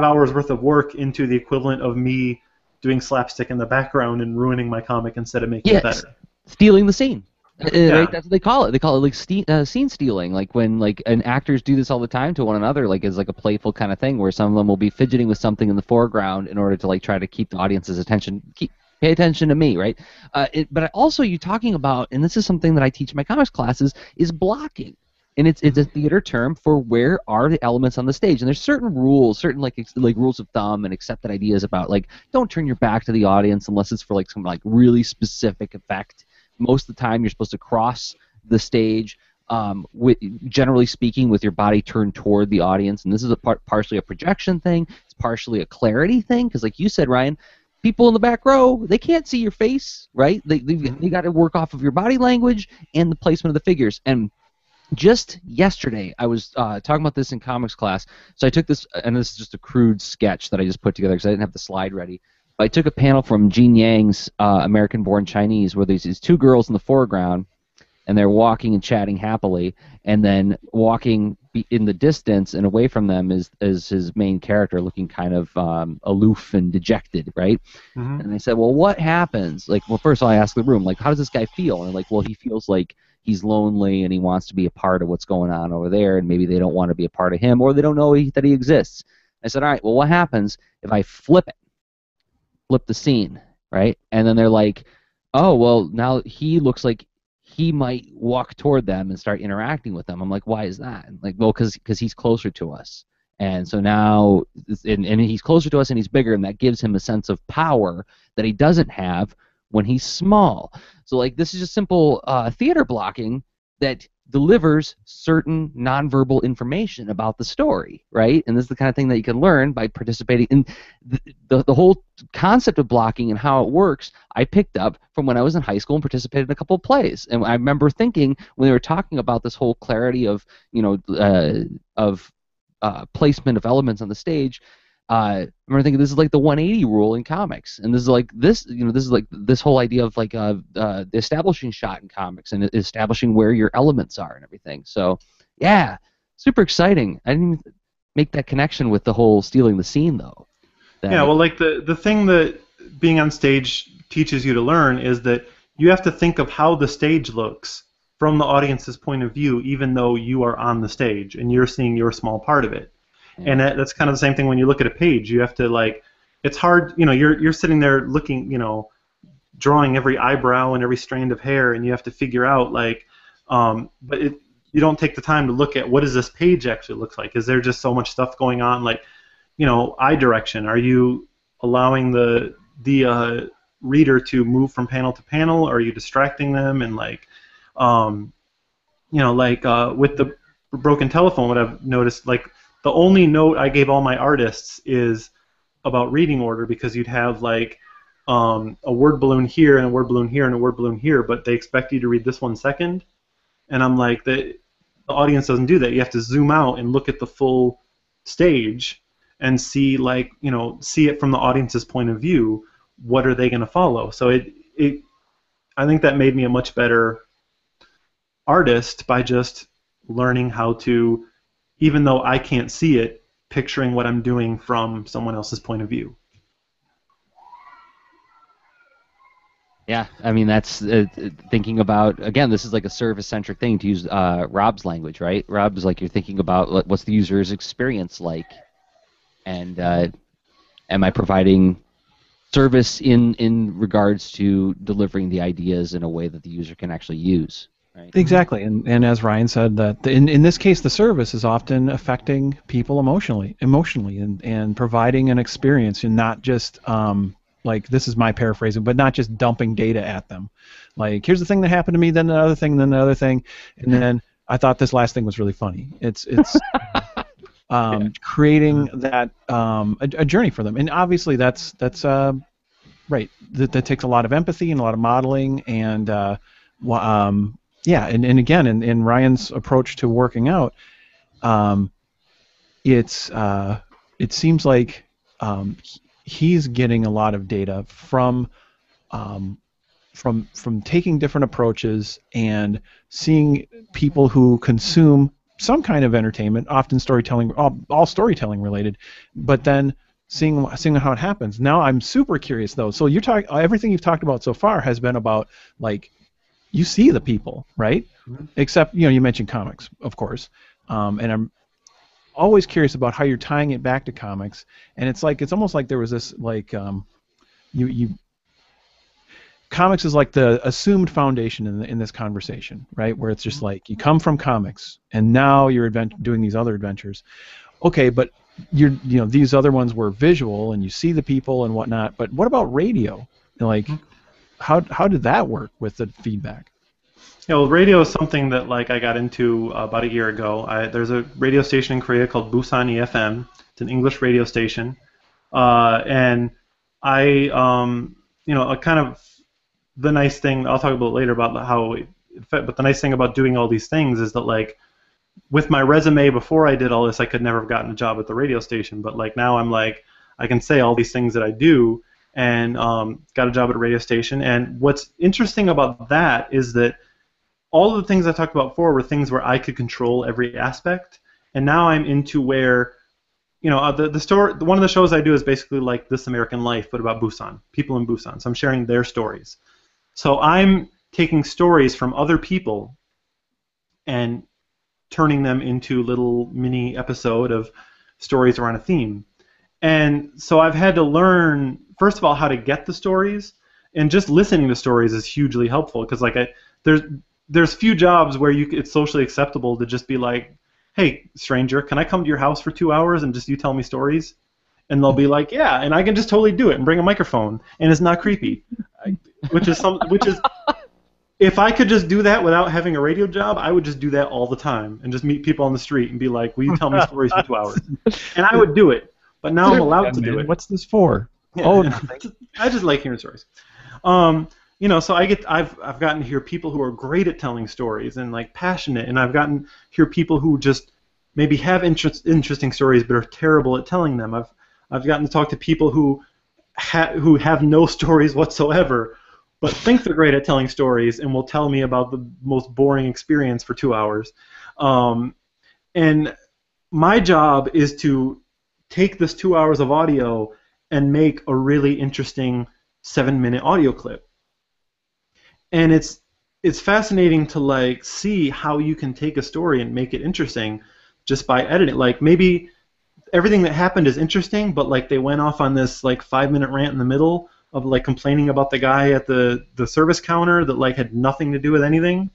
Speaker 3: hours worth of work into the equivalent of me doing slapstick in the background and ruining my comic instead of making it better?
Speaker 1: Stealing the scene.
Speaker 3: Yeah.
Speaker 1: Right? That's what they call it. They call it like scene stealing. Like when and actors do this all the time to one another, like as like a playful kind of thing, where some of them will be fidgeting with something in the foreground in order to like try to keep the audience's attention, pay attention to me, right? But also you're talking about, and this is something that I teach in my comics classes, is blocking. And it's a theater term for where are the elements on the stage. And there's certain rules, certain like rules of thumb and accepted ideas about like don't turn your back to the audience unless it's for like some like really specific effect. Most of the time, you're supposed to cross the stage, generally speaking, with your body turned toward the audience. And this is partially a projection thing. It's partially a clarity thing, because like you said, Ryan, people in the back row, they can't see your face, right? They got to work off of your body language and the placement of the figures. And just yesterday, I was talking about this in comics class. So I took this, and this is just a crude sketch that I just put together because I didn't have the slide ready. I took a panel from Gene Yang's American-Born Chinese, where there's these two girls in the foreground, and they're walking and chatting happily, and then walking in the distance and away from them is his main character, looking kind of aloof and dejected, right? Mm-hmm. And I said, well, what happens? Like, well, first I asked the room, like, how does this guy feel? And like, well, he feels like he's lonely and he wants to be a part of what's going on over there, and maybe they don't want to be a part of him, or they don't know that he exists. I said, all right, well, what happens if I flip the scene, right? And then they're like, oh, well, now he looks like he might walk toward them and start interacting with them. I'm like, why is that? Like, well, because he's closer to us. And so now, and he's closer to us and he's bigger, and that gives him a sense of power that he doesn't have when he's small. So, like, this is just simple theater blocking that delivers certain nonverbal information about the story, right? And this is the kind of thing that you can learn by participating in the whole concept of blocking and how it works. I picked up from when I was in high school and participated in a couple of plays. And I remember thinking when they were talking about this whole clarity of, placement of elements on the stage. I remember thinking this is like the 180 rule in comics, and this is like this is like this whole idea of like the establishing shot in comics and establishing where your elements are and everything. So yeah, super exciting. I didn't even make that connection with the whole stealing the scene though.
Speaker 3: Yeah, well, like the thing that being on stage teaches you to learn is that you have to think of how the stage looks from the audience's point of view, even though you are on the stage and you're seeing your small part of it. And that's kind of the same thing when you look at a page. You have to, like, it's hard, you're sitting there looking, drawing every eyebrow and every strand of hair, and you have to figure out, like, but you don't take the time to look at what does this page actually look like. Is there just so much stuff going on, like, eye direction? Are you allowing the reader to move from panel to panel? Or are you distracting them? And, like, with the broken telephone, what I've noticed, like, the only note I gave all my artists is about reading order, because you'd have, like, a word balloon here and a word balloon here and a word balloon here, but they expect you to read this one second. And I'm like, the audience doesn't do that. You have to zoom out and look at the full stage and see, like, see it from the audience's point of view. What are they going to follow? So I think that made me a much better artist by just learning how to, even though I can't see it, picturing what I'm doing from someone else's point of view.
Speaker 1: Yeah, I mean, that's thinking about, again, this is like a service-centric thing, to use Rob's language, right? Rob's like, you're thinking about what's the user's experience like, and am I providing service in regards to delivering the ideas in a way that the user can actually use. Right?
Speaker 2: Exactly, and as Ryan said, that in this case, the service is often affecting people emotionally, and providing an experience, and not just like, this is my paraphrasing, but not just dumping data at them. Like, here's the thing that happened to me, then another thing, then another thing, and then I thought this last thing was really funny. It's creating that a journey for them, and obviously that's right. That takes a lot of empathy and a lot of modeling, and yeah, and again, in Ryan's approach to working out, it seems like he's getting a lot of data from taking different approaches and seeing people who consume some kind of entertainment, often storytelling, all storytelling related, but then seeing how it happens. Now I'm super curious though. So everything you've talked about so far has been about, like, you see the people, right? Mm-hmm. Except, you mentioned comics, of course, and I'm always curious about how you're tying it back to comics. And it's almost like there was this, like, comics is like the assumed foundation in this conversation, right? Where it's just like, you come from comics and now you're doing these other adventures. Okay, but these other ones were visual and you see the people and whatnot. But what about radio? Like, how did that work with the feedback?
Speaker 3: Yeah, well, radio is something that, like, I got into about a year ago. There's a radio station in Korea called Busan FM. It's an English radio station, and I, kind of, the nice thing, I'll talk about later about how but the nice thing about doing all these things is that, like, with my resume before I did all this, I could never have gotten a job at the radio station. But, like, now I'm like, I can say all these things that I do, and got a job at a radio station. And what's interesting about that is that all of the things I talked about before were things where I could control every aspect, and now I'm into where, the story. One of the shows I do is basically like This American Life, but about Busan, people in Busan. So I'm sharing their stories. So I'm taking stories from other people and turning them into little mini episode of stories around a theme. And so I've had to learn, first of all, how to get the stories, and just listening to stories is hugely helpful, because, like, there's few jobs where it's socially acceptable to just be like, hey, stranger, can I come to your house for 2 hours and just you tell me stories? And they'll be like, yeah, and I can just totally do it and bring a microphone, and it's not creepy, which is if I could just do that without having a radio job, I would just do that all the time and just meet people on the street and be like, "Will you tell me stories for 2 hours?" And I would do it. But now I'm allowed to do it.
Speaker 2: What's this for?
Speaker 3: Yeah,
Speaker 2: oh,
Speaker 3: I just like hearing stories. So I've gotten to hear people who are great at telling stories and like passionate, and I've gotten to hear people who just maybe have interesting stories but are terrible at telling them. I've gotten to talk to people who have no stories whatsoever, but think they're great at telling stories and will tell me about the most boring experience for 2 hours. And my job is to take this 2 hours of audio and make a really interesting 7-minute audio clip. And it's fascinating to like see how you can take a story and make it interesting just by editing. Like maybe everything that happened is interesting, but like they went off on this like 5-minute rant in the middle of like complaining about the guy at the service counter that like had nothing to do with anything,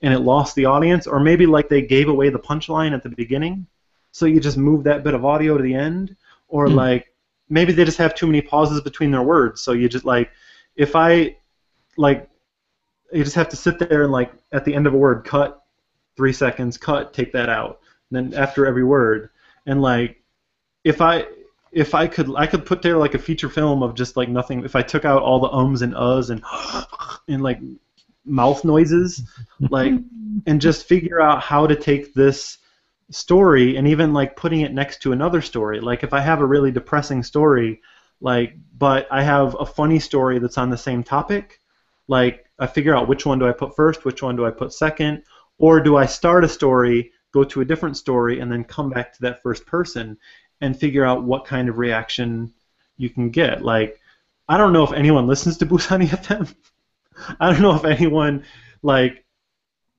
Speaker 3: and it lost the audience. Or maybe like they gave away the punchline at the beginning, so you just move that bit of audio to the end. Or like maybe they just have too many pauses between their words, so you just like you just have to sit there and like at the end of a word cut 3 seconds, cut, take that out, and then after every word. And like if I could put there like a feature film of just like nothing. If I took out all the ums and uhs and like mouth noises, like, and just figure out how to take this story and even like putting it next to another story. Like if I have a really depressing story, like, but I have a funny story that's on the same topic, like I figure out which one do I put first, which one do I put second, or do I start a story, go to a different story, and then come back to that first person and figure out what kind of reaction you can get. Like, I don't know if anyone listens to Busani FM. I don't know if anyone, like,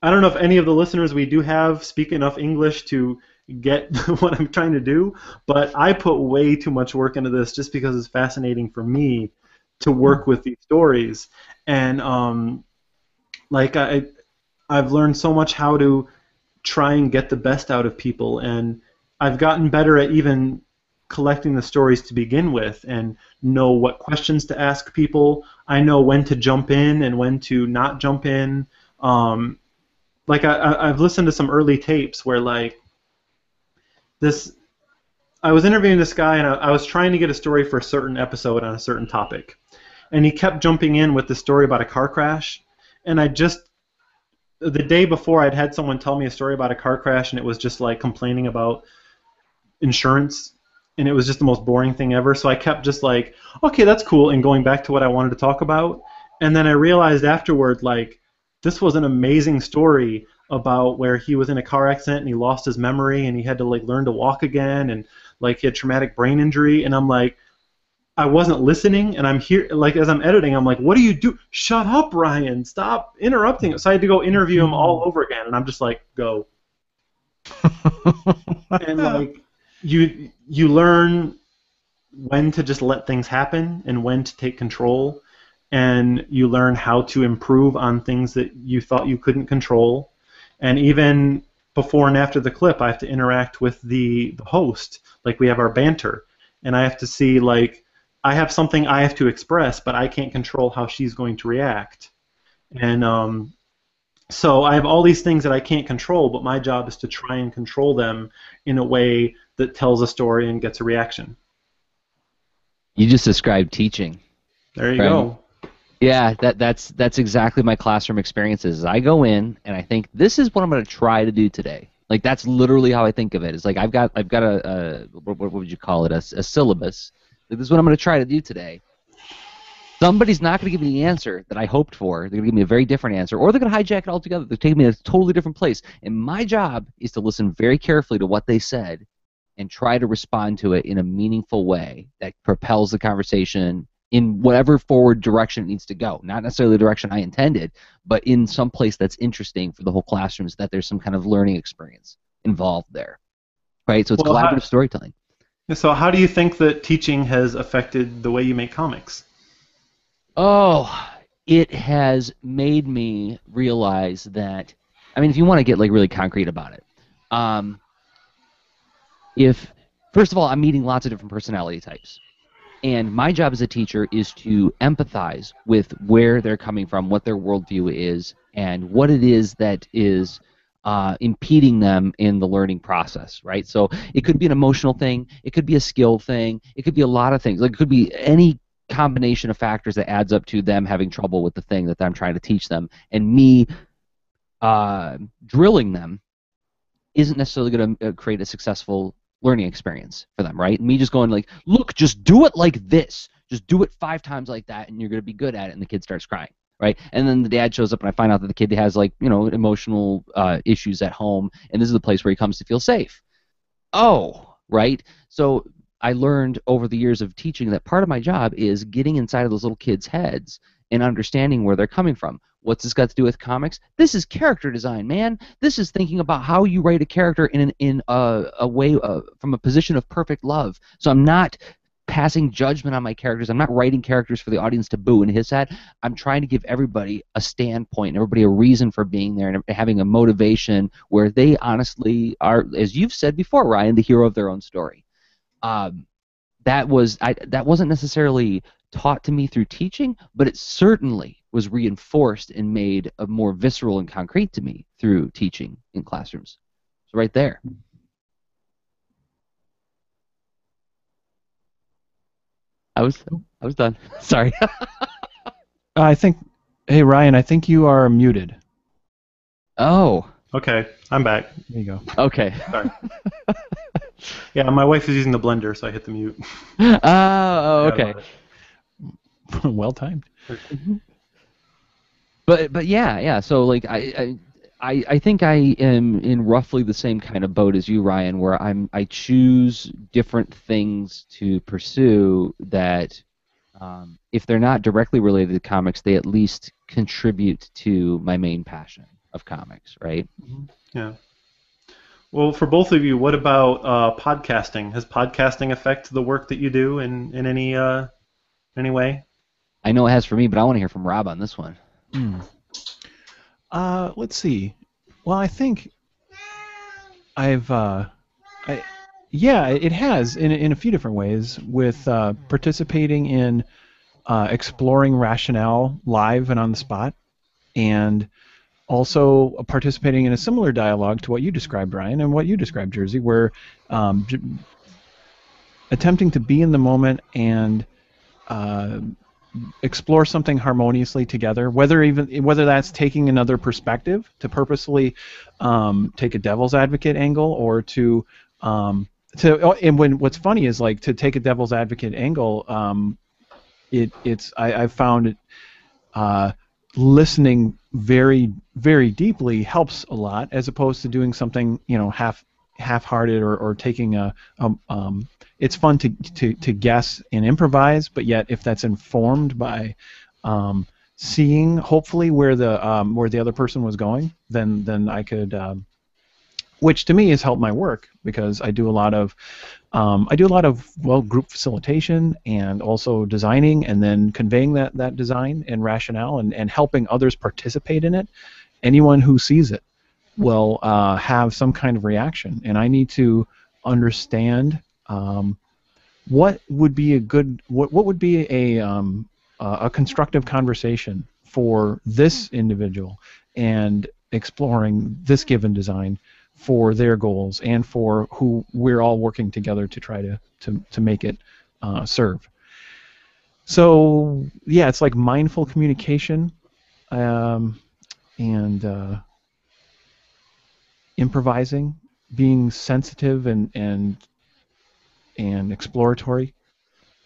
Speaker 3: I don't know if any of the listeners we do have speak enough English to get what I'm trying to do, but I put way too much work into this just because it's fascinating for me to work with these stories. And, like, I've learned so much how to try and get the best out of people, and I've gotten better at even collecting the stories to begin with and know what questions to ask people. I know when to jump in and when to not jump in. Like I've listened to some early tapes where like I was interviewing this guy and I was trying to get a story for a certain episode on a certain topic, and he kept jumping in with the story about a car crash, and the day before I'd had someone tell me a story about a car crash, and it was just like complaining about insurance, and it was just the most boring thing ever. So I kept just like, okay, that's cool, and going back to what I wanted to talk about. And then I realized afterward, like, this was an amazing story about where he was in a car accident and he lost his memory and he had to like learn to walk again, and like he had traumatic brain injury. And I'm like, I wasn't listening, and I'm here, like, as I'm editing, I'm like, what do you do? Shut up, Ryan, stop interrupting. So I had to go interview him all over again, and I'm just like, go. And like, you learn when to just let things happen and when to take control, and you learn how to improve on things that you thought you couldn't control. And even before and after the clip, I have to interact with the host. Like, we have our banter, and I have to see, like, I have something I have to express, but I can't control how she's going to react. And so I have all these things that I can't control, but my job is to try and control them in a way that tells a story and gets a reaction.
Speaker 1: You just described teaching.
Speaker 3: There you go.
Speaker 1: Yeah, that's exactly my classroom experiences. I go in and I think, this is what I'm going to try to do today. Like, that's literally how I think of it. It's like I've got a what would you call it, a syllabus. Like, this is what I'm going to try to do today. Somebody's not going to give me the answer that I hoped for. They're going to give me a very different answer, or they're going to hijack it altogether. They're taking me to a totally different place. And my job is to listen very carefully to what they said and try to respond to it in a meaningful way that propels the conversation in whatever forward direction it needs to go. Not necessarily the direction I intended, but in some place that's interesting for the whole classroom, so that there's some kind of learning experience involved there. Right? So it's collaborative storytelling.
Speaker 3: So how do you think that teaching has affected the way you make comics?
Speaker 1: Oh, it has made me realize that, I mean, if you want to get like really concrete about it, first of all, I'm meeting lots of different personality types. And my job as a teacher is to empathize with where they're coming from, what their worldview is, and what it is that is impeding them in the learning process, right? So it could be an emotional thing, it could be a skill thing, it could be a lot of things. Like it could be any combination of factors that adds up to them having trouble with the thing that I'm trying to teach them, and me drilling them isn't necessarily going to create a successful learning experience for them, right? Me just going like, look, just do it like this. Just do it 5 times like that, and you're going to be good at it, and the kid starts crying, right? And then the dad shows up, and I find out that the kid has, like, you know, emotional issues at home, and this is the place where he comes to feel safe. Oh, right? So I learned over the years of teaching that part of my job is getting inside of those little kids' heads and understanding where they're coming from. What's this got to do with comics? This is character design, man. This is thinking about how you write a character in a way from a position of perfect love. So I'm not passing judgment on my characters. I'm not writing characters for the audience to boo in his head. I'm trying to give everybody a standpoint, everybody a reason for being there, and having a motivation where they honestly are, as you've said before, Ryan, the hero of their own story. That wasn't necessarily taught to me through teaching, but it certainly was reinforced and made more visceral and concrete to me through teaching in classrooms. So right there. I was done. Sorry.
Speaker 2: I think, hey Ryan, I think you are muted.
Speaker 1: Oh.
Speaker 3: Okay, I'm back.
Speaker 2: There you go.
Speaker 1: Okay.
Speaker 3: Sorry. Yeah, my wife is using the blender, so I hit the mute.
Speaker 1: Oh, okay.
Speaker 2: Well timed.
Speaker 1: But yeah. So like I think I am in roughly the same kind of boat as you, Ryan, where I choose different things to pursue that, if they're not directly related to comics, they at least contribute to my main passion of comics, right?
Speaker 3: Yeah. Well, for both of you, what about podcasting? Has podcasting affected the work that you do in any way?
Speaker 1: I know it has for me, but I want to hear from Rob on this one.
Speaker 2: Let's see. Well, I think yeah, it has in a few different ways, with participating in exploring rationale live and on the spot, and also participating in a similar dialogue to what you described, Ryan, and what you described, Jersey, where attempting to be in the moment and explore something harmoniously together, whether that's taking another perspective to purposely take a devil's advocate angle, or what's funny is, like, to take a devil's advocate angle, I've found it listening very, very deeply helps a lot, as opposed to doing something, you know, half-hearted or taking it's fun to guess and improvise, but yet if that's informed by seeing hopefully where the other person was going, then I could, which to me has helped my work, because I do a lot of group facilitation, and also designing, and then conveying that design and rationale, and helping others participate in it. Anyone who sees it will have some kind of reaction, and I need to understand what would be a constructive conversation for this individual, and exploring this given design for their goals, and for who we're all working together to try to make it serve. So yeah, it's like mindful communication, and improvising, being sensitive and exploratory.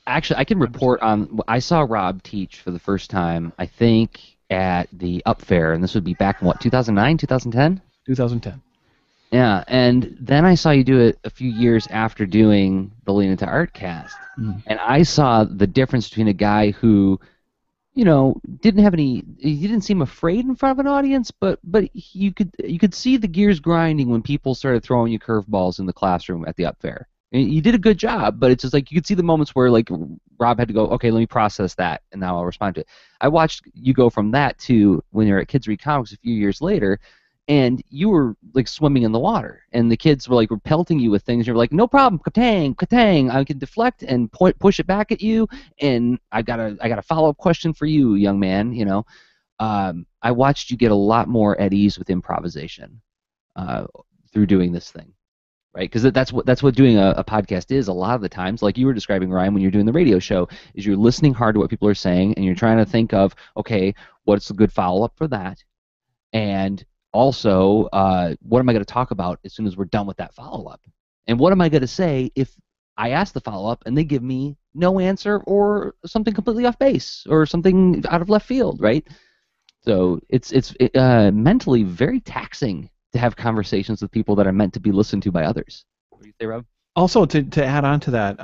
Speaker 1: Actually, I can report on. I saw Rob teach for the first time, I think, at the Up Fair, and this would be back in what, 2009, 2010?
Speaker 2: 2010.
Speaker 1: Yeah, and then I saw you do it a few years after doing the Leonard Art Cast, and I saw the difference between a guy who, you know, he didn't seem afraid in front of an audience, but you could see the gears grinding when people started throwing you curveballs in the classroom at the Up Fair. And you did a good job, but it's just like you could see the moments where, like, Rob had to go, okay, let me process that, and now I'll respond to it. I watched you go from that to when you're at Kids Read Comics a few years later, and you were like swimming in the water, and the kids were pelting you with things. You're like, no problem, katang, katang. I can deflect and push it back at you, and I got a follow-up question for you, young man. I watched you get a lot more at ease with improvisation through doing this thing, right? Because that's what doing a podcast is. A lot of the times, like you were describing, Ryan, when you're doing the radio show, is you're listening hard to what people are saying, and you're trying to think of, okay, what's a good follow-up for that, and also, what am I going to talk about as soon as we're done with that follow-up? And what am I going to say if I ask the follow-up and they give me no answer or something completely off base or something out of left field, right? So it's mentally very taxing to have conversations with people that are meant to be listened to by others. What do you say, Rob?
Speaker 2: Also, to add on to that,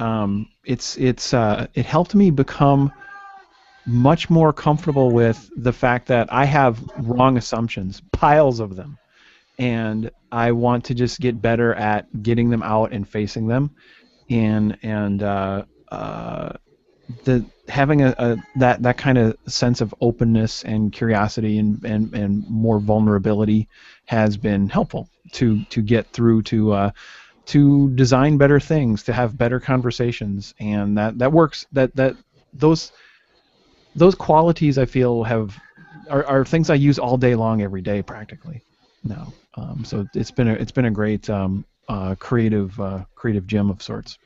Speaker 2: it helped me become much more comfortable with the fact that I have wrong assumptions, piles of them, and I want to just get better at getting them out and facing them, and having that kind of sense of openness and curiosity and more vulnerability has been helpful to get through to design better things, to have better conversations, and that works. Those qualities I feel are things I use all day long, every day, practically. No, so it's been a great creative gym of sorts.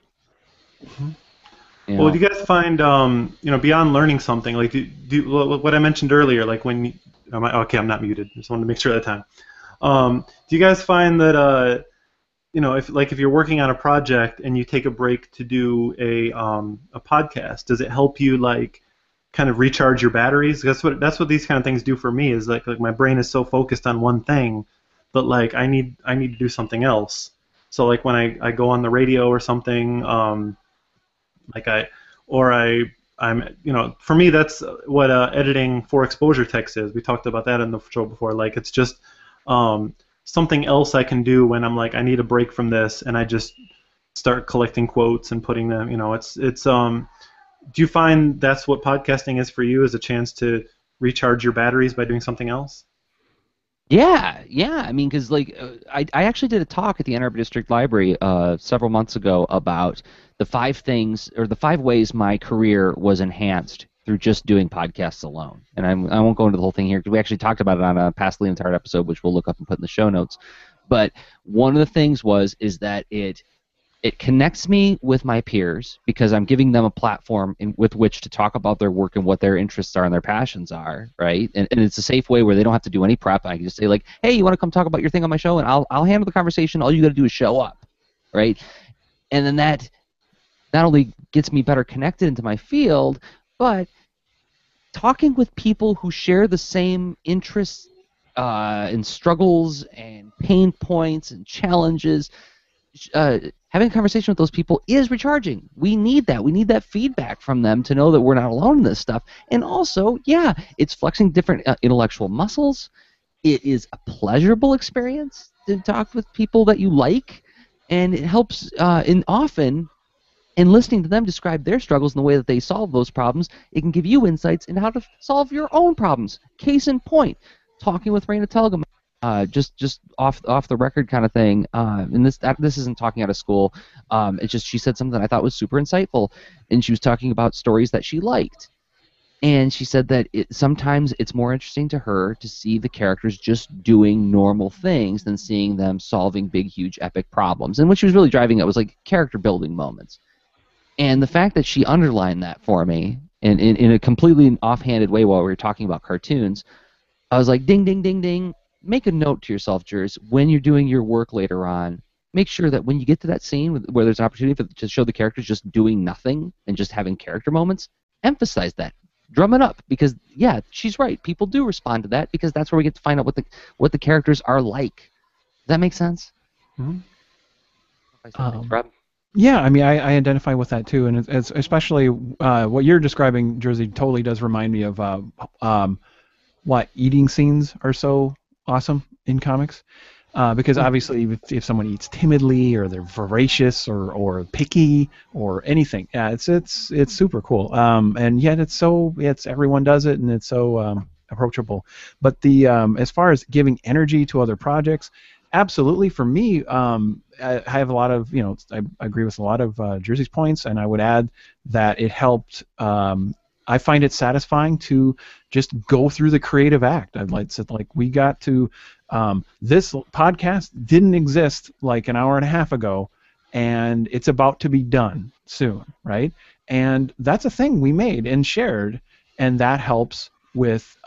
Speaker 3: Mm-hmm. Yeah. Well, do you guys find beyond learning something, like do what I mentioned earlier, like when okay, I'm not muted. Just wanted to make sure that time. Do you guys find that if you're working on a project and you take a break to do a podcast, does it help you kind of recharge your batteries? That's what these kind of things do for me. Is like my brain is so focused on one thing, but I need to do something else. So like when I go on the radio or something, for me that's what editing for exposure text is. We talked about that in the show before. Like it's just something else I can do when I'm I need a break from this, and I just start collecting quotes and putting them. Do you find that's what podcasting is for you, as a chance to recharge your batteries by doing something else?
Speaker 1: Yeah. I mean, because I actually did a talk at the Ann Arbor District Library several months ago about the 5 ways my career was enhanced through just doing podcasts alone. And I won't go into the whole thing here because we actually talked about it on a past Leonard episode, which we'll look up and put in the show notes. But one of the things is that it connects me with my peers because I'm giving them a platform with which to talk about their work and what their interests are and their passions are, right? And it's a safe way where they don't have to do any prep. I can just say hey, you want to come talk about your thing on my show, and I'll handle the conversation. All you got to do is show up, right? And then that not only gets me better connected into my field, but talking with people who share the same interests and struggles and pain points and challenges. Having a conversation with those people is recharging. We need that. We need that feedback from them to know that we're not alone in this stuff. And also, yeah, it's flexing different intellectual muscles. It is a pleasurable experience to talk with people that you like, and it helps often in listening to them describe their struggles and the way that they solve those problems. It can give you insights into how to solve your own problems. Case in point, talking with Raina Telgam. Just off the record kind of thing, and this isn't talking out of school. It's just she said something I thought was super insightful, and she was talking about stories that she liked, and she said that sometimes it's more interesting to her to see the characters just doing normal things than seeing them solving big, huge, epic problems. And what she was really driving at was character building moments, and the fact that she underlined that for me in a completely offhanded way while we were talking about cartoons, I was like, ding, ding, ding, ding. Make a note to yourself, Jers, when you're doing your work later on, make sure that when you get to that scene where there's an opportunity to show the characters just doing nothing and just having character moments, emphasize that. Drum it up, because, yeah, she's right. People do respond to that because that's where we get to find out what the characters are like. Does that make sense?
Speaker 2: Mm-hmm.
Speaker 1: Rob?
Speaker 2: Yeah, I mean, I identify with that too, and it's especially what you're describing, Jersey, totally does remind me of what eating scenes are so awesome in comics, because obviously if someone eats timidly or they're voracious or picky or anything, yeah, it's super cool. And yet it's everyone does it, and it's so approachable. But the as far as giving energy to other projects, absolutely. For me, I have a lot of, I agree with a lot of Jersey's points, and I would add that it helped. I find it satisfying to just go through the creative act. I'd like to, like, we got to, this podcast didn't exist like an hour and a half ago, and it's about to be done soon, right? And that's a thing we made and shared, and that helps with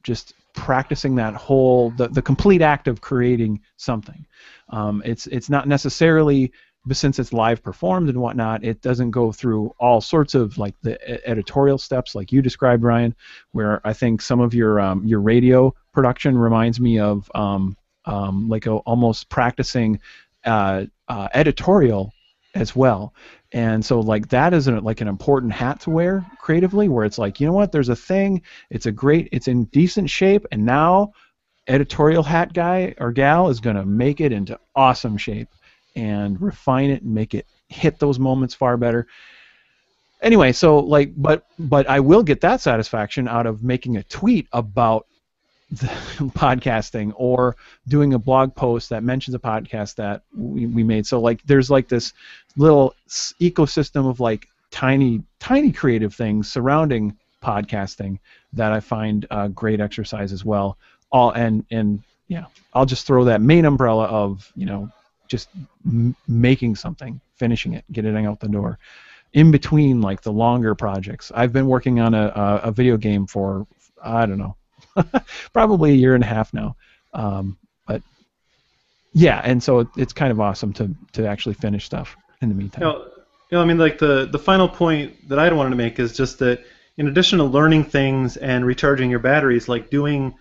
Speaker 2: just practicing that whole, the complete act of creating something. It's not necessarily, but since it's live performed and whatnot, it doesn't go through all sorts of like the editorial steps like you described, Ryan, where I think some of your radio production reminds me of like almost practicing editorial as well. And so like that is like an important hat to wear creatively, where it's like, you know what, there's a thing, it's in decent shape, and now editorial hat guy or gal is going to make it into awesome shape and refine it and make it hit those moments far better. Anyway, so like, but I will get that satisfaction out of making a tweet about the podcasting, or doing a blog post that mentions a podcast that we made. So like, there's like this little ecosystem of like tiny creative things surrounding podcasting that I find great exercise as well. And yeah, I'll just throw that main umbrella of, just making something, finishing it, getting it out the door. In between, like the longer projects, I've been working on a video game for, I don't know, probably a year and a half now. But yeah, and so it's kind of awesome to actually finish stuff in the meantime.
Speaker 3: I mean, like the final point that I wanted to make is just that in addition to learning things and recharging your batteries, like doing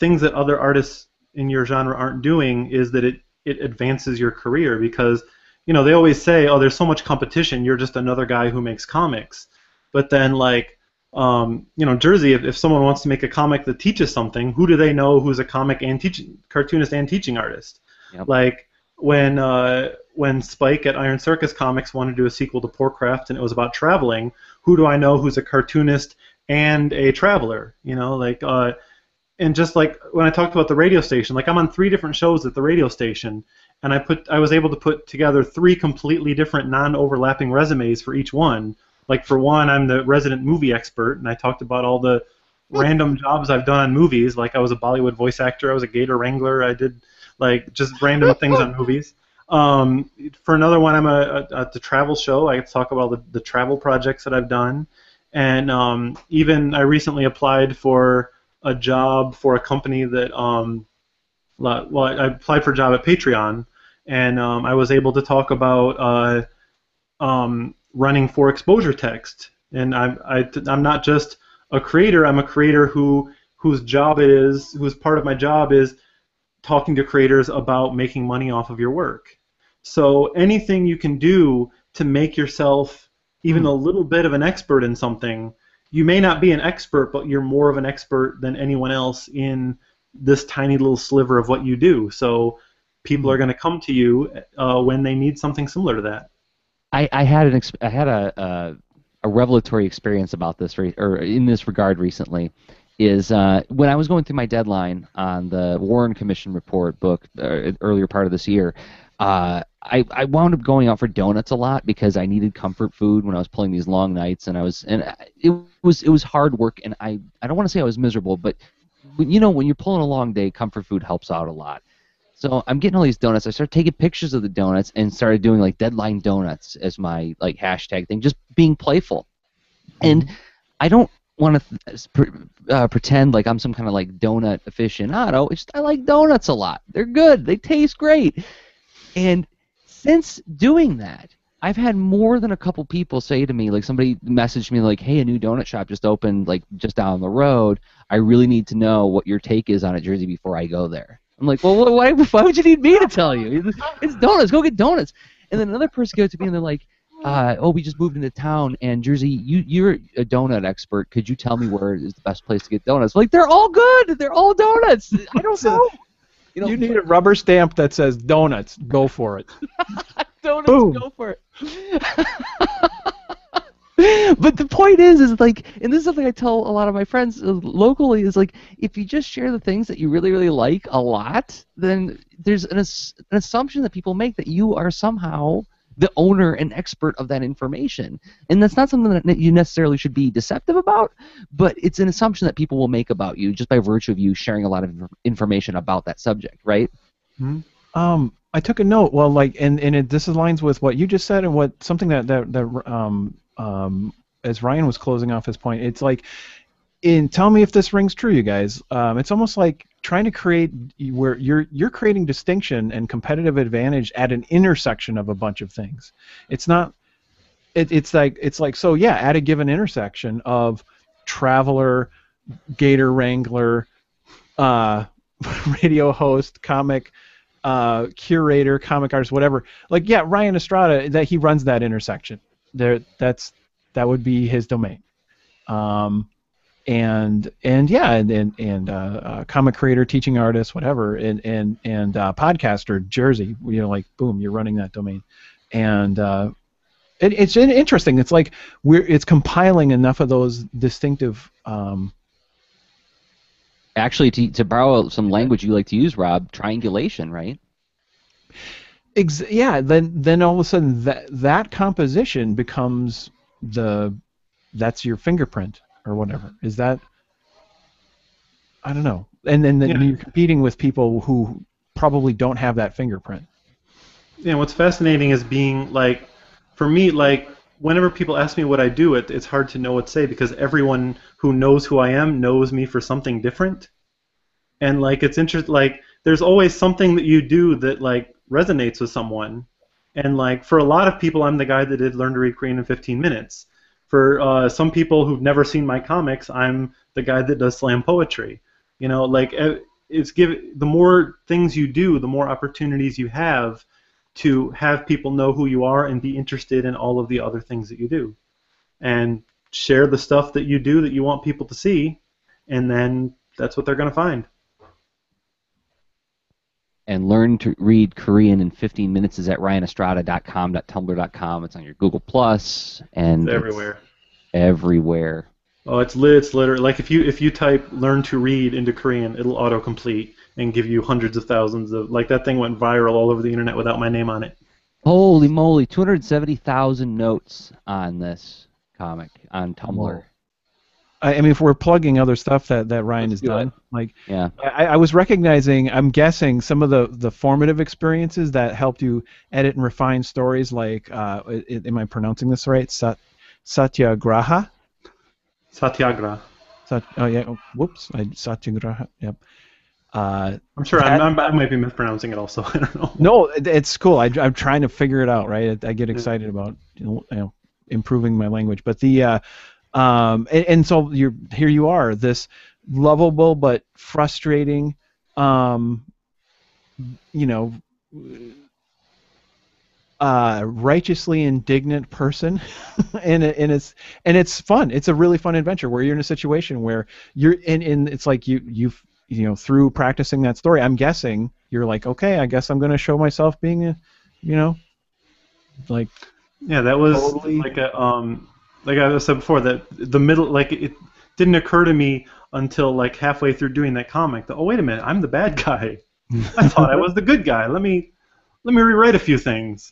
Speaker 3: things that other artists in your genre aren't doing, is that it advances your career, because they always say, oh, there's so much competition, you're just another guy who makes comics. But then like Jersey, if someone wants to make a comic that teaches something, who do they know who's a comic and cartoonist and teaching artist? Yep. Like when Spike at Iron Circus Comics wanted to do a sequel to Poorcraft and it was about traveling, who do I know who's a cartoonist and a traveler? And just like when I talked about the radio station, like I'm on 3 different shows at the radio station, and I was able to put together 3 completely different non-overlapping resumes for each one. Like for one, I'm the resident movie expert, and I talked about all the random jobs I've done on movies. Like I was a Bollywood voice actor, I was a gator wrangler, I did like just random things on movies. For another one, I'm at the travel show. I get to talk about the travel projects that I've done, and even I recently applied for a job for a company that I applied for a job at Patreon, and I was able to talk about running for exposure text. And I'm not just a creator. I'm a creator whose part of my job is talking to creators about making money off of your work. So anything you can do to make yourself even a little bit of an expert in something. You may not be an expert, but you're more of an expert than anyone else in this tiny little sliver of what you do. So people are going to come to you when they need something similar to that.
Speaker 1: I had a revelatory experience about this, or in this regard recently, is when I was going through my deadline on the Warren Commission report book earlier part of this year. I wound up going out for donuts a lot because I needed comfort food when I was pulling these long nights, and it was hard work, and I don't want to say I was miserable, but when you're pulling a long day, comfort food helps out a lot. So I'm getting all these donuts. I started taking pictures of the donuts and started doing like deadline donuts as my like hashtag thing, just being playful. And I don't want to pretend like I'm some kind of like donut aficionado. It's just I like donuts a lot. They're good. They taste great. And since doing that, I've had more than a couple people say to me, like somebody messaged me like, hey, a new donut shop just opened like just down the road. I really need to know what your take is on it, Jersey, before I go there. I'm like, well, why would you need me to tell you? It's donuts. Go get donuts. And then another person goes to me and they're like, oh, we just moved into town, and Jersey, you're a donut expert. Could you tell me where is the best place to get donuts? Like, they're all good. They're all donuts. I don't know.
Speaker 2: You need a rubber stamp that says donuts. Go for it.
Speaker 1: Donuts,
Speaker 2: Boom.
Speaker 1: Go for it. But the point is like, and this is something I tell a lot of my friends locally, is like, if you just share the things that you really, really like a lot, then there's an assumption that people make that you are somehow the owner and expert of that information. And that's not something that you necessarily should be deceptive about, but it's an assumption that people will make about you just by virtue of you sharing a lot of information about that subject, right?
Speaker 2: I took a note. Well, like, this aligns with what you just said, and what something as Ryan was closing off his point. It's like, tell me if this rings true, you guys. It's almost like trying to create where you're creating distinction and competitive advantage at an intersection of a bunch of things. It's not. It's like so yeah. At a given intersection of traveler, gator wrangler, radio host, comic. Curator, comic artist, whatever. Like, yeah, Ryan Estrada, that he runs that intersection. That would be his domain. And comic creator, teaching artist, whatever, and podcaster, Jersey. Like, boom, you're running that domain. And it's interesting. It's like it's compiling enough of those distinctive.
Speaker 1: Actually, to borrow some language you like to use, Rob, triangulation, right?
Speaker 2: Yeah. Then all of a sudden that composition becomes that's your fingerprint or whatever. Is that? I don't know. And then you're competing with people who probably don't have that fingerprint.
Speaker 3: Yeah. What's fascinating is being like, for me, like, whenever people ask me what I do, it's hard to know what to say, because everyone who knows who I am knows me for something different. And like, it's interesting, like, there's always something that you do that like resonates with someone. And like, for a lot of people, I'm the guy that did Learn to Read Korean in 15 minutes. For some people who've never seen my comics, I'm the guy that does slam poetry. Like, the more things you do, the more opportunities you have to have people know who you are and be interested in all of the other things that you do, and share the stuff that you do that you want people to see, and then that's what they're going to find.
Speaker 1: And Learn to Read Korean in 15 minutes is at ryanestrada.com.tumblr.com. It's on your Google Plus, and
Speaker 3: it's everywhere.
Speaker 1: Everywhere.
Speaker 3: Oh, it's literally like, if you type "Learn to Read" into Korean, it'll autocomplete and give you hundreds of thousands of, like, that thing went viral all over the internet without my name on it.
Speaker 1: Holy moly, 270,000 notes on this comic on Tumblr.
Speaker 2: Whoa. I mean, if we're plugging other stuff that Ryan has done, like,
Speaker 1: yeah,
Speaker 2: I was recognizing, I'm guessing, some of the formative experiences that helped you edit and refine stories, like, am I pronouncing this right? Satyagraha?
Speaker 3: Satyagraha.
Speaker 2: Satyagraha. Yep.
Speaker 3: I'm sure I might be mispronouncing it also. I don't know.
Speaker 2: No, it's cool. I'm trying to figure it out, right? I get excited about improving my language, but and so here you are, this lovable but frustrating, righteously indignant person, and it's fun. It's a really fun adventure where you're in a situation where you're and it's like you've through practicing that story, I'm guessing you're like, okay, I guess I'm going to show myself being like,
Speaker 3: yeah, that was
Speaker 2: totally,
Speaker 3: like like I said before, that the middle, like, it didn't occur to me until like halfway through doing that comic that, oh, wait a minute, I'm the bad guy. I thought I was the good guy. Let me rewrite a few things.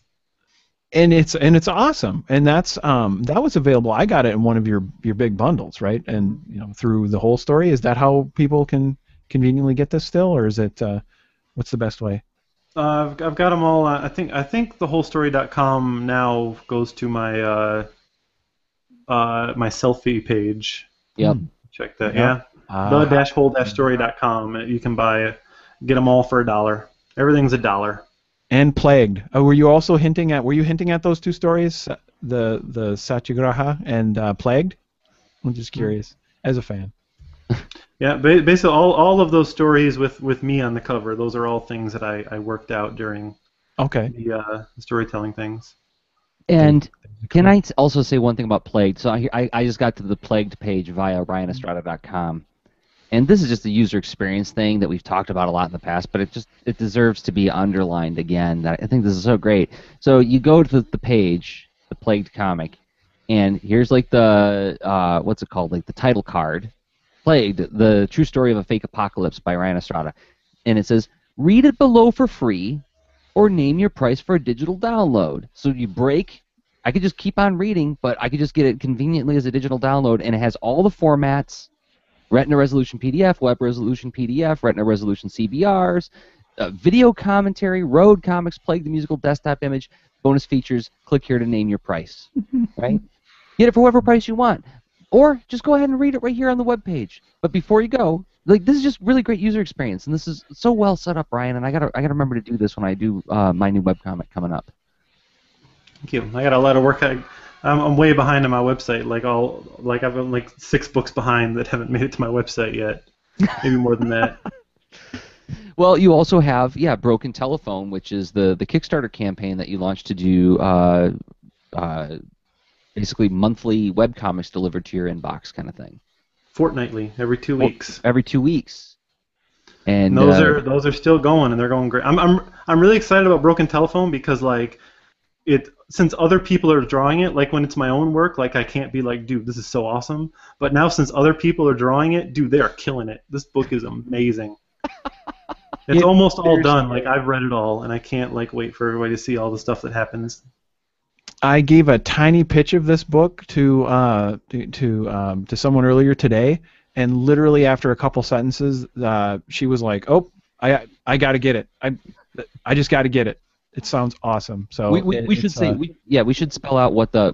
Speaker 2: And it's awesome, and that was available. I got it in one of your big bundles, right? And through the whole story. Is that how people can conveniently get this still, or is it what's the best way?
Speaker 3: I've got them all. I think thewholestory.com now goes to my my selfie page.
Speaker 1: Yep.
Speaker 3: Check that. Yeah. The-whole-story.com. You can get them all for $1. Everything's $1.
Speaker 2: And Plagued. Were you hinting at those two stories, the Satyagraha and Plagued? I'm just curious, as a fan.
Speaker 3: Yeah, basically all of those stories with me on the cover, those are all things that I worked out during the storytelling things.
Speaker 1: And can I also say one thing about Plagued? So I just got to the Plagued page via ryanestrada.com. And this is just a user experience thing that we've talked about a lot in the past, but it deserves to be underlined again. I think this is so great. So you go to the page, the Plagued comic, and here's like the what's it called, like the title card, Plagued: The True Story of a Fake Apocalypse by Ryan Estrada, and it says read it below for free, or name your price for a digital download. So you break. I could just keep on reading, but I could just get it conveniently as a digital download, and it has all the formats: Retina resolution PDF, web resolution PDF, Retina resolution CBRs, video commentary, road comics, Plague the musical desktop image, bonus features. Click here to name your price. Right? Get it for whatever price you want, or just go ahead and read it right here on the webpage. But before you go, like, this is just really great user experience, and this is so well set up, Ryan. And I gotta remember to do this when I do my new webcomic coming up.
Speaker 3: Thank you. I got a lot of work. I'm way behind on my website. I've been like 6 books behind that haven't made it to my website yet. Maybe more than that.
Speaker 1: Well, you also have Broken Telephone, which is the Kickstarter campaign that you launched to do basically monthly webcomics delivered to your inbox, kind of thing.
Speaker 3: Fortnightly, every 2 weeks.
Speaker 1: Every 2 weeks. And
Speaker 3: those are still going, and they're going great. I'm really excited about Broken Telephone because since other people are drawing it, like when it's my own work, like I can't be like, dude, this is so awesome. But now since other people are drawing it, dude, they are killing it. This book is amazing. It's almost all done. Like, I've read it all, and I can't wait for everybody to see all the stuff that happens.
Speaker 2: I gave a tiny pitch of this book to someone earlier today, and literally after a couple sentences, she was like, "Oh, I got to get it. I just got to get it. It sounds awesome." So
Speaker 1: we should say we should spell out what the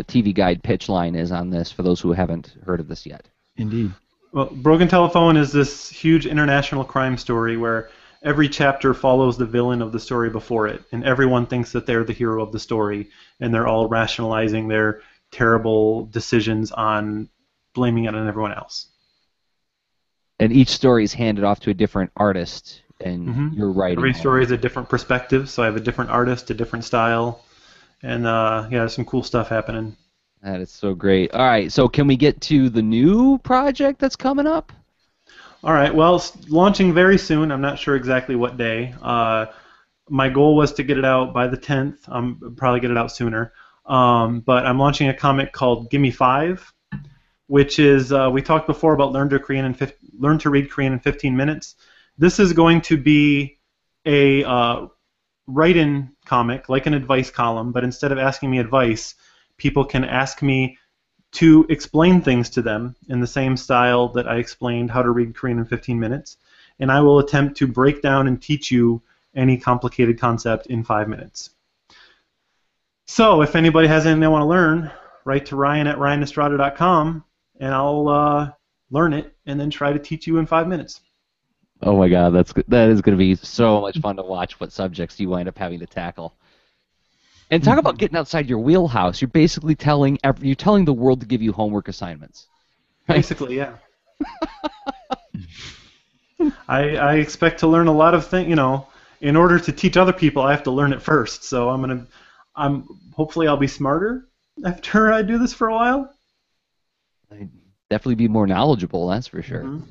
Speaker 1: TV Guide pitch line is on this for those who haven't heard of this yet.
Speaker 2: Indeed.
Speaker 3: Well, Broken Telephone is this huge international crime story where every chapter follows the villain of the story before it, and everyone thinks that they're the hero of the story, and they're all rationalizing their terrible decisions on blaming it on everyone else.
Speaker 1: And each story is handed off to a different artist, and you're writing.
Speaker 3: Every story is a different perspective, so I have a different artist, a different style, and there's some cool stuff happening.
Speaker 1: That is so great. All right, so can we get to the new project that's coming up?
Speaker 3: All right, well, it's launching very soon. I'm not sure exactly what day. My goal was to get it out by the 10th. I'll probably get it out sooner. But I'm launching a comic called Gimme 5, which is, we talked before about learn to read Korean in 15 minutes. This is going to be a write-in comic, like an advice column, but instead of asking me advice, people can ask me to explain things to them in the same style that I explained how to read Korean in 15 minutes, and I will attempt to break down and teach you any complicated concept in 5 minutes. So if anybody has anything they want to learn, write to Ryan at ryanestrada.com, and I'll learn it and then try to teach you in 5 minutes.
Speaker 1: Oh my God, that is going to be so much fun to watch what subjects you wind up having to tackle. And talk about getting outside your wheelhouse. You're basically telling the world to give you homework assignments.
Speaker 3: Right? Basically, yeah. I expect to learn a lot of things. In order to teach other people, I have to learn it first. So hopefully I'll be smarter after I do this for a while.
Speaker 1: I'd definitely be more knowledgeable. That's for sure.
Speaker 3: Mm-hmm.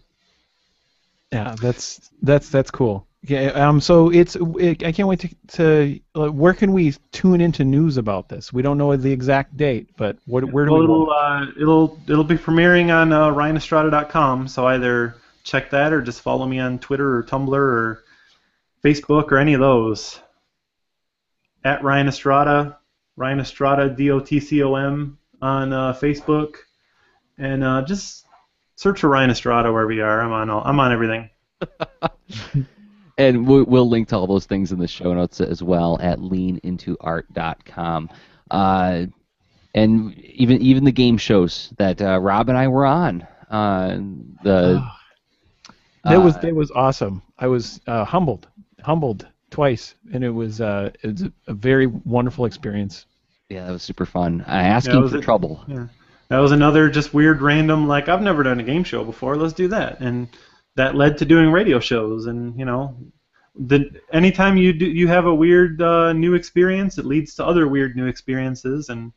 Speaker 2: Yeah, that's cool. Yeah, so I can't wait to where can we tune into news about this? We don't know the exact date, but where do we?
Speaker 3: It'll be premiering on ryanestrada.com. So either check that or just follow me on Twitter or Tumblr or Facebook or any of those. At Ryan Estrada, Ryan Estrada DOTCOM on Facebook, and just search for Ryan Estrada wherever you are. I'm on everything.
Speaker 1: And we'll link to all those things in the show notes as well at leanintoart.com. And even the game shows that Rob and I were on. That
Speaker 2: was awesome. I was humbled twice, and it was a very wonderful experience.
Speaker 1: Yeah, that was super fun. Asking for trouble.
Speaker 3: Yeah. That was another just weird, random, I've never done a game show before, let's do that. And that led to doing radio shows, and anytime you have a weird new experience, it leads to other weird new experiences, and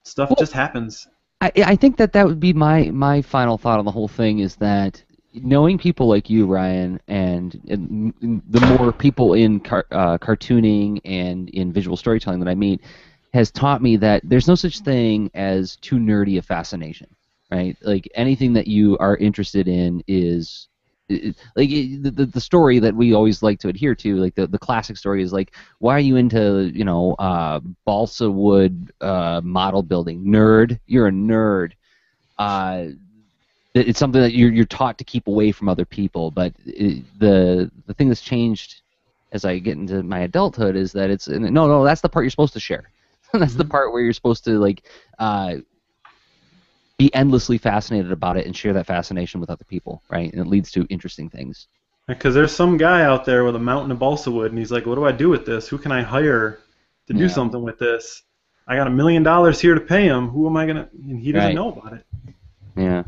Speaker 3: stuff just happens.
Speaker 1: I think that would be my final thought on the whole thing, is that knowing people like you, Ryan, and the more people in cartooning and in visual storytelling that I meet, has taught me that there's no such thing as too nerdy a fascination, right? Like anything that you are interested in is the story that we always like to adhere to, like the classic story is like, why are you into balsa wood model building? Nerd, you're a nerd. It's something that you're taught to keep away from other people. But the thing that's changed as I get into my adulthood is that it's no, that's the part you're supposed to share. That's the part where you're supposed to be endlessly fascinated about it and share that fascination with other people, right? And it leads to interesting things.
Speaker 3: Because there's some guy out there with a mountain of balsa wood, and he's like, what do I do with this? Who can I hire to do something with this? I got $1 million here to pay him. Who am I going to... And he doesn't know about it.
Speaker 1: Yeah.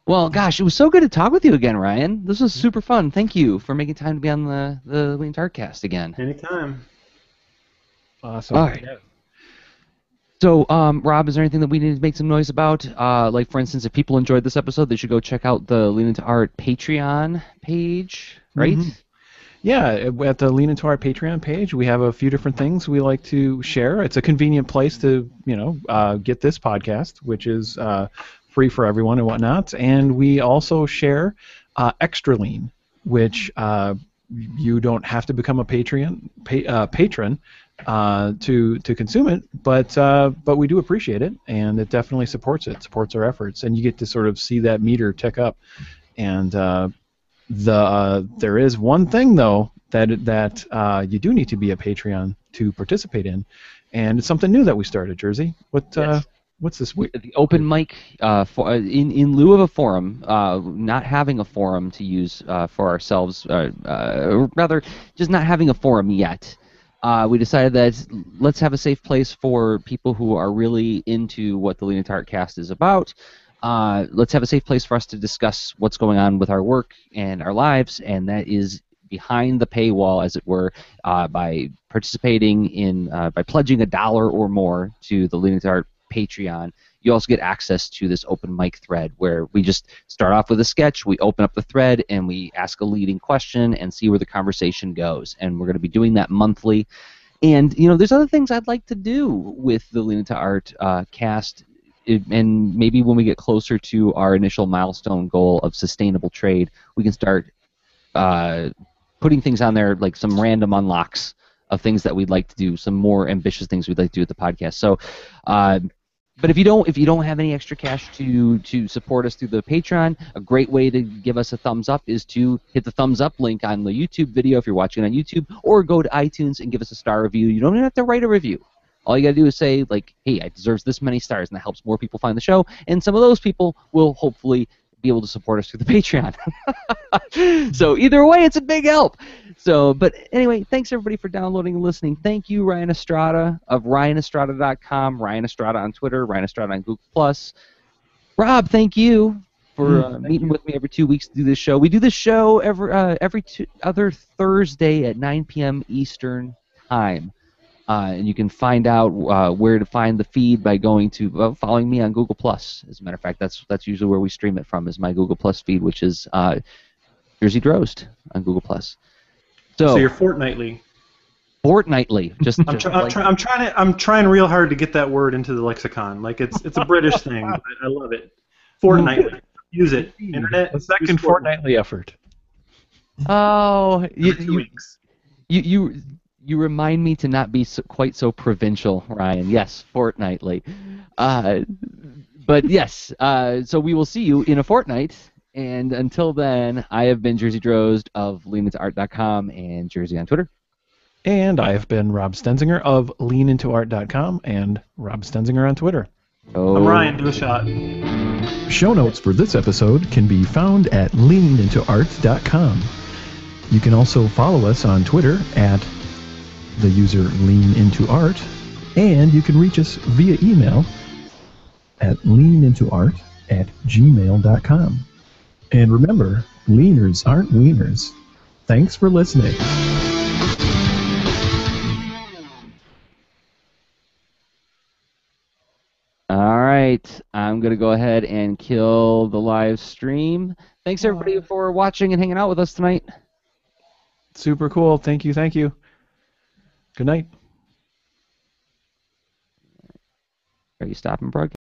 Speaker 1: Well, gosh, it was so good to talk with you again, Ryan. This was super fun. Thank you for making time to be on the Leonard Art Cast again.
Speaker 3: Anytime.
Speaker 2: Awesome.
Speaker 1: All right. So, Rob, is there anything that we need to make some noise about? Like, for instance, if people enjoyed this episode, they should go check out the Lean Into Art Patreon page, right?
Speaker 2: Yeah, at the Lean Into Art Patreon page, we have a few different things we like to share. It's a convenient place to, get this podcast, which is free for everyone and whatnot. And we also share Extra Lean, which you don't have to become a patron to consume it, but we do appreciate it, and it definitely supports our efforts, and you get to sort of see that meter tick up. And there is one thing though that you do need to be a Patreon to participate in, and it's something new that we started. Jersey, what's this?
Speaker 1: The open mic in lieu of a forum, not having a forum to use for ourselves, or rather, just not having a forum yet. We decided that let's have a safe place for people who are really into what the Lean Into Art Cast is about. Let's have a safe place for us to discuss what's going on with our work and our lives, and that is behind the paywall, as it were, by participating in, by pledging $1 or more to the Lean Into Art Patreon. You also get access to this open mic thread where we just start off with a sketch, we open up the thread, and we ask a leading question and see where the conversation goes. And we're going to be doing that monthly. And, there's other things I'd like to do with the Lean Into Art cast, and maybe when we get closer to our initial milestone goal of sustainable trade, we can start putting things on there, like some random unlocks of things that we'd like to do, some more ambitious things we'd like to do with the podcast. So, but if you don't have any extra cash to support us through the Patreon, a great way to give us a thumbs up is to hit the thumbs up link on the YouTube video if you're watching on YouTube, or go to iTunes and give us a star review. You don't even have to write a review. All you got to do is say, like, hey, I deserve this many stars, and that helps more people find the show, and some of those people will hopefully be able to support us through the Patreon. So either way, it's a big help. So, but anyway, thanks everybody for downloading and listening. Thank you, Ryan Estrada of RyanEstrada.com, Ryan Estrada on Twitter, Ryan Estrada on Google+. Rob, thank you for meeting with me every 2 weeks to do this show. We do this show every other Thursday at 9 p.m. Eastern Time. And you can find out where to find the feed by going to following me on Google+. As a matter of fact, that's usually where we stream it from, is my Google+ feed, which is Jersey Drost on Google+. So
Speaker 3: you're fortnightly.
Speaker 1: Fortnightly.
Speaker 3: I'm trying real hard to get that word into the lexicon. Like it's a British thing, but I love it. Fortnightly. Use it. Internet.
Speaker 2: A second fortnightly effort.
Speaker 1: Oh,
Speaker 3: 2 weeks.
Speaker 1: You remind me to not be quite so provincial, Ryan. Yes, fortnightly. But yes, so we will see you in a fortnight. And until then, I have been Jersey Drozd of leanintoart.com and Jersey on Twitter.
Speaker 2: And I have been Rob Stenzinger of leanintoart.com and Rob Stenzinger on Twitter.
Speaker 3: I'm Ryan. Do a shot.
Speaker 2: Show notes for this episode can be found at leanintoart.com. You can also follow us on Twitter at the user leanintoart, and you can reach us via email at leanintoart@gmail.com. And remember, leaners aren't wieners. Thanks for listening.
Speaker 1: All right, I'm going to go ahead and kill the live stream. Thanks, everybody, for watching and hanging out with us tonight.
Speaker 2: Super cool. Thank you. Good night.
Speaker 1: Are you stopping broadcast?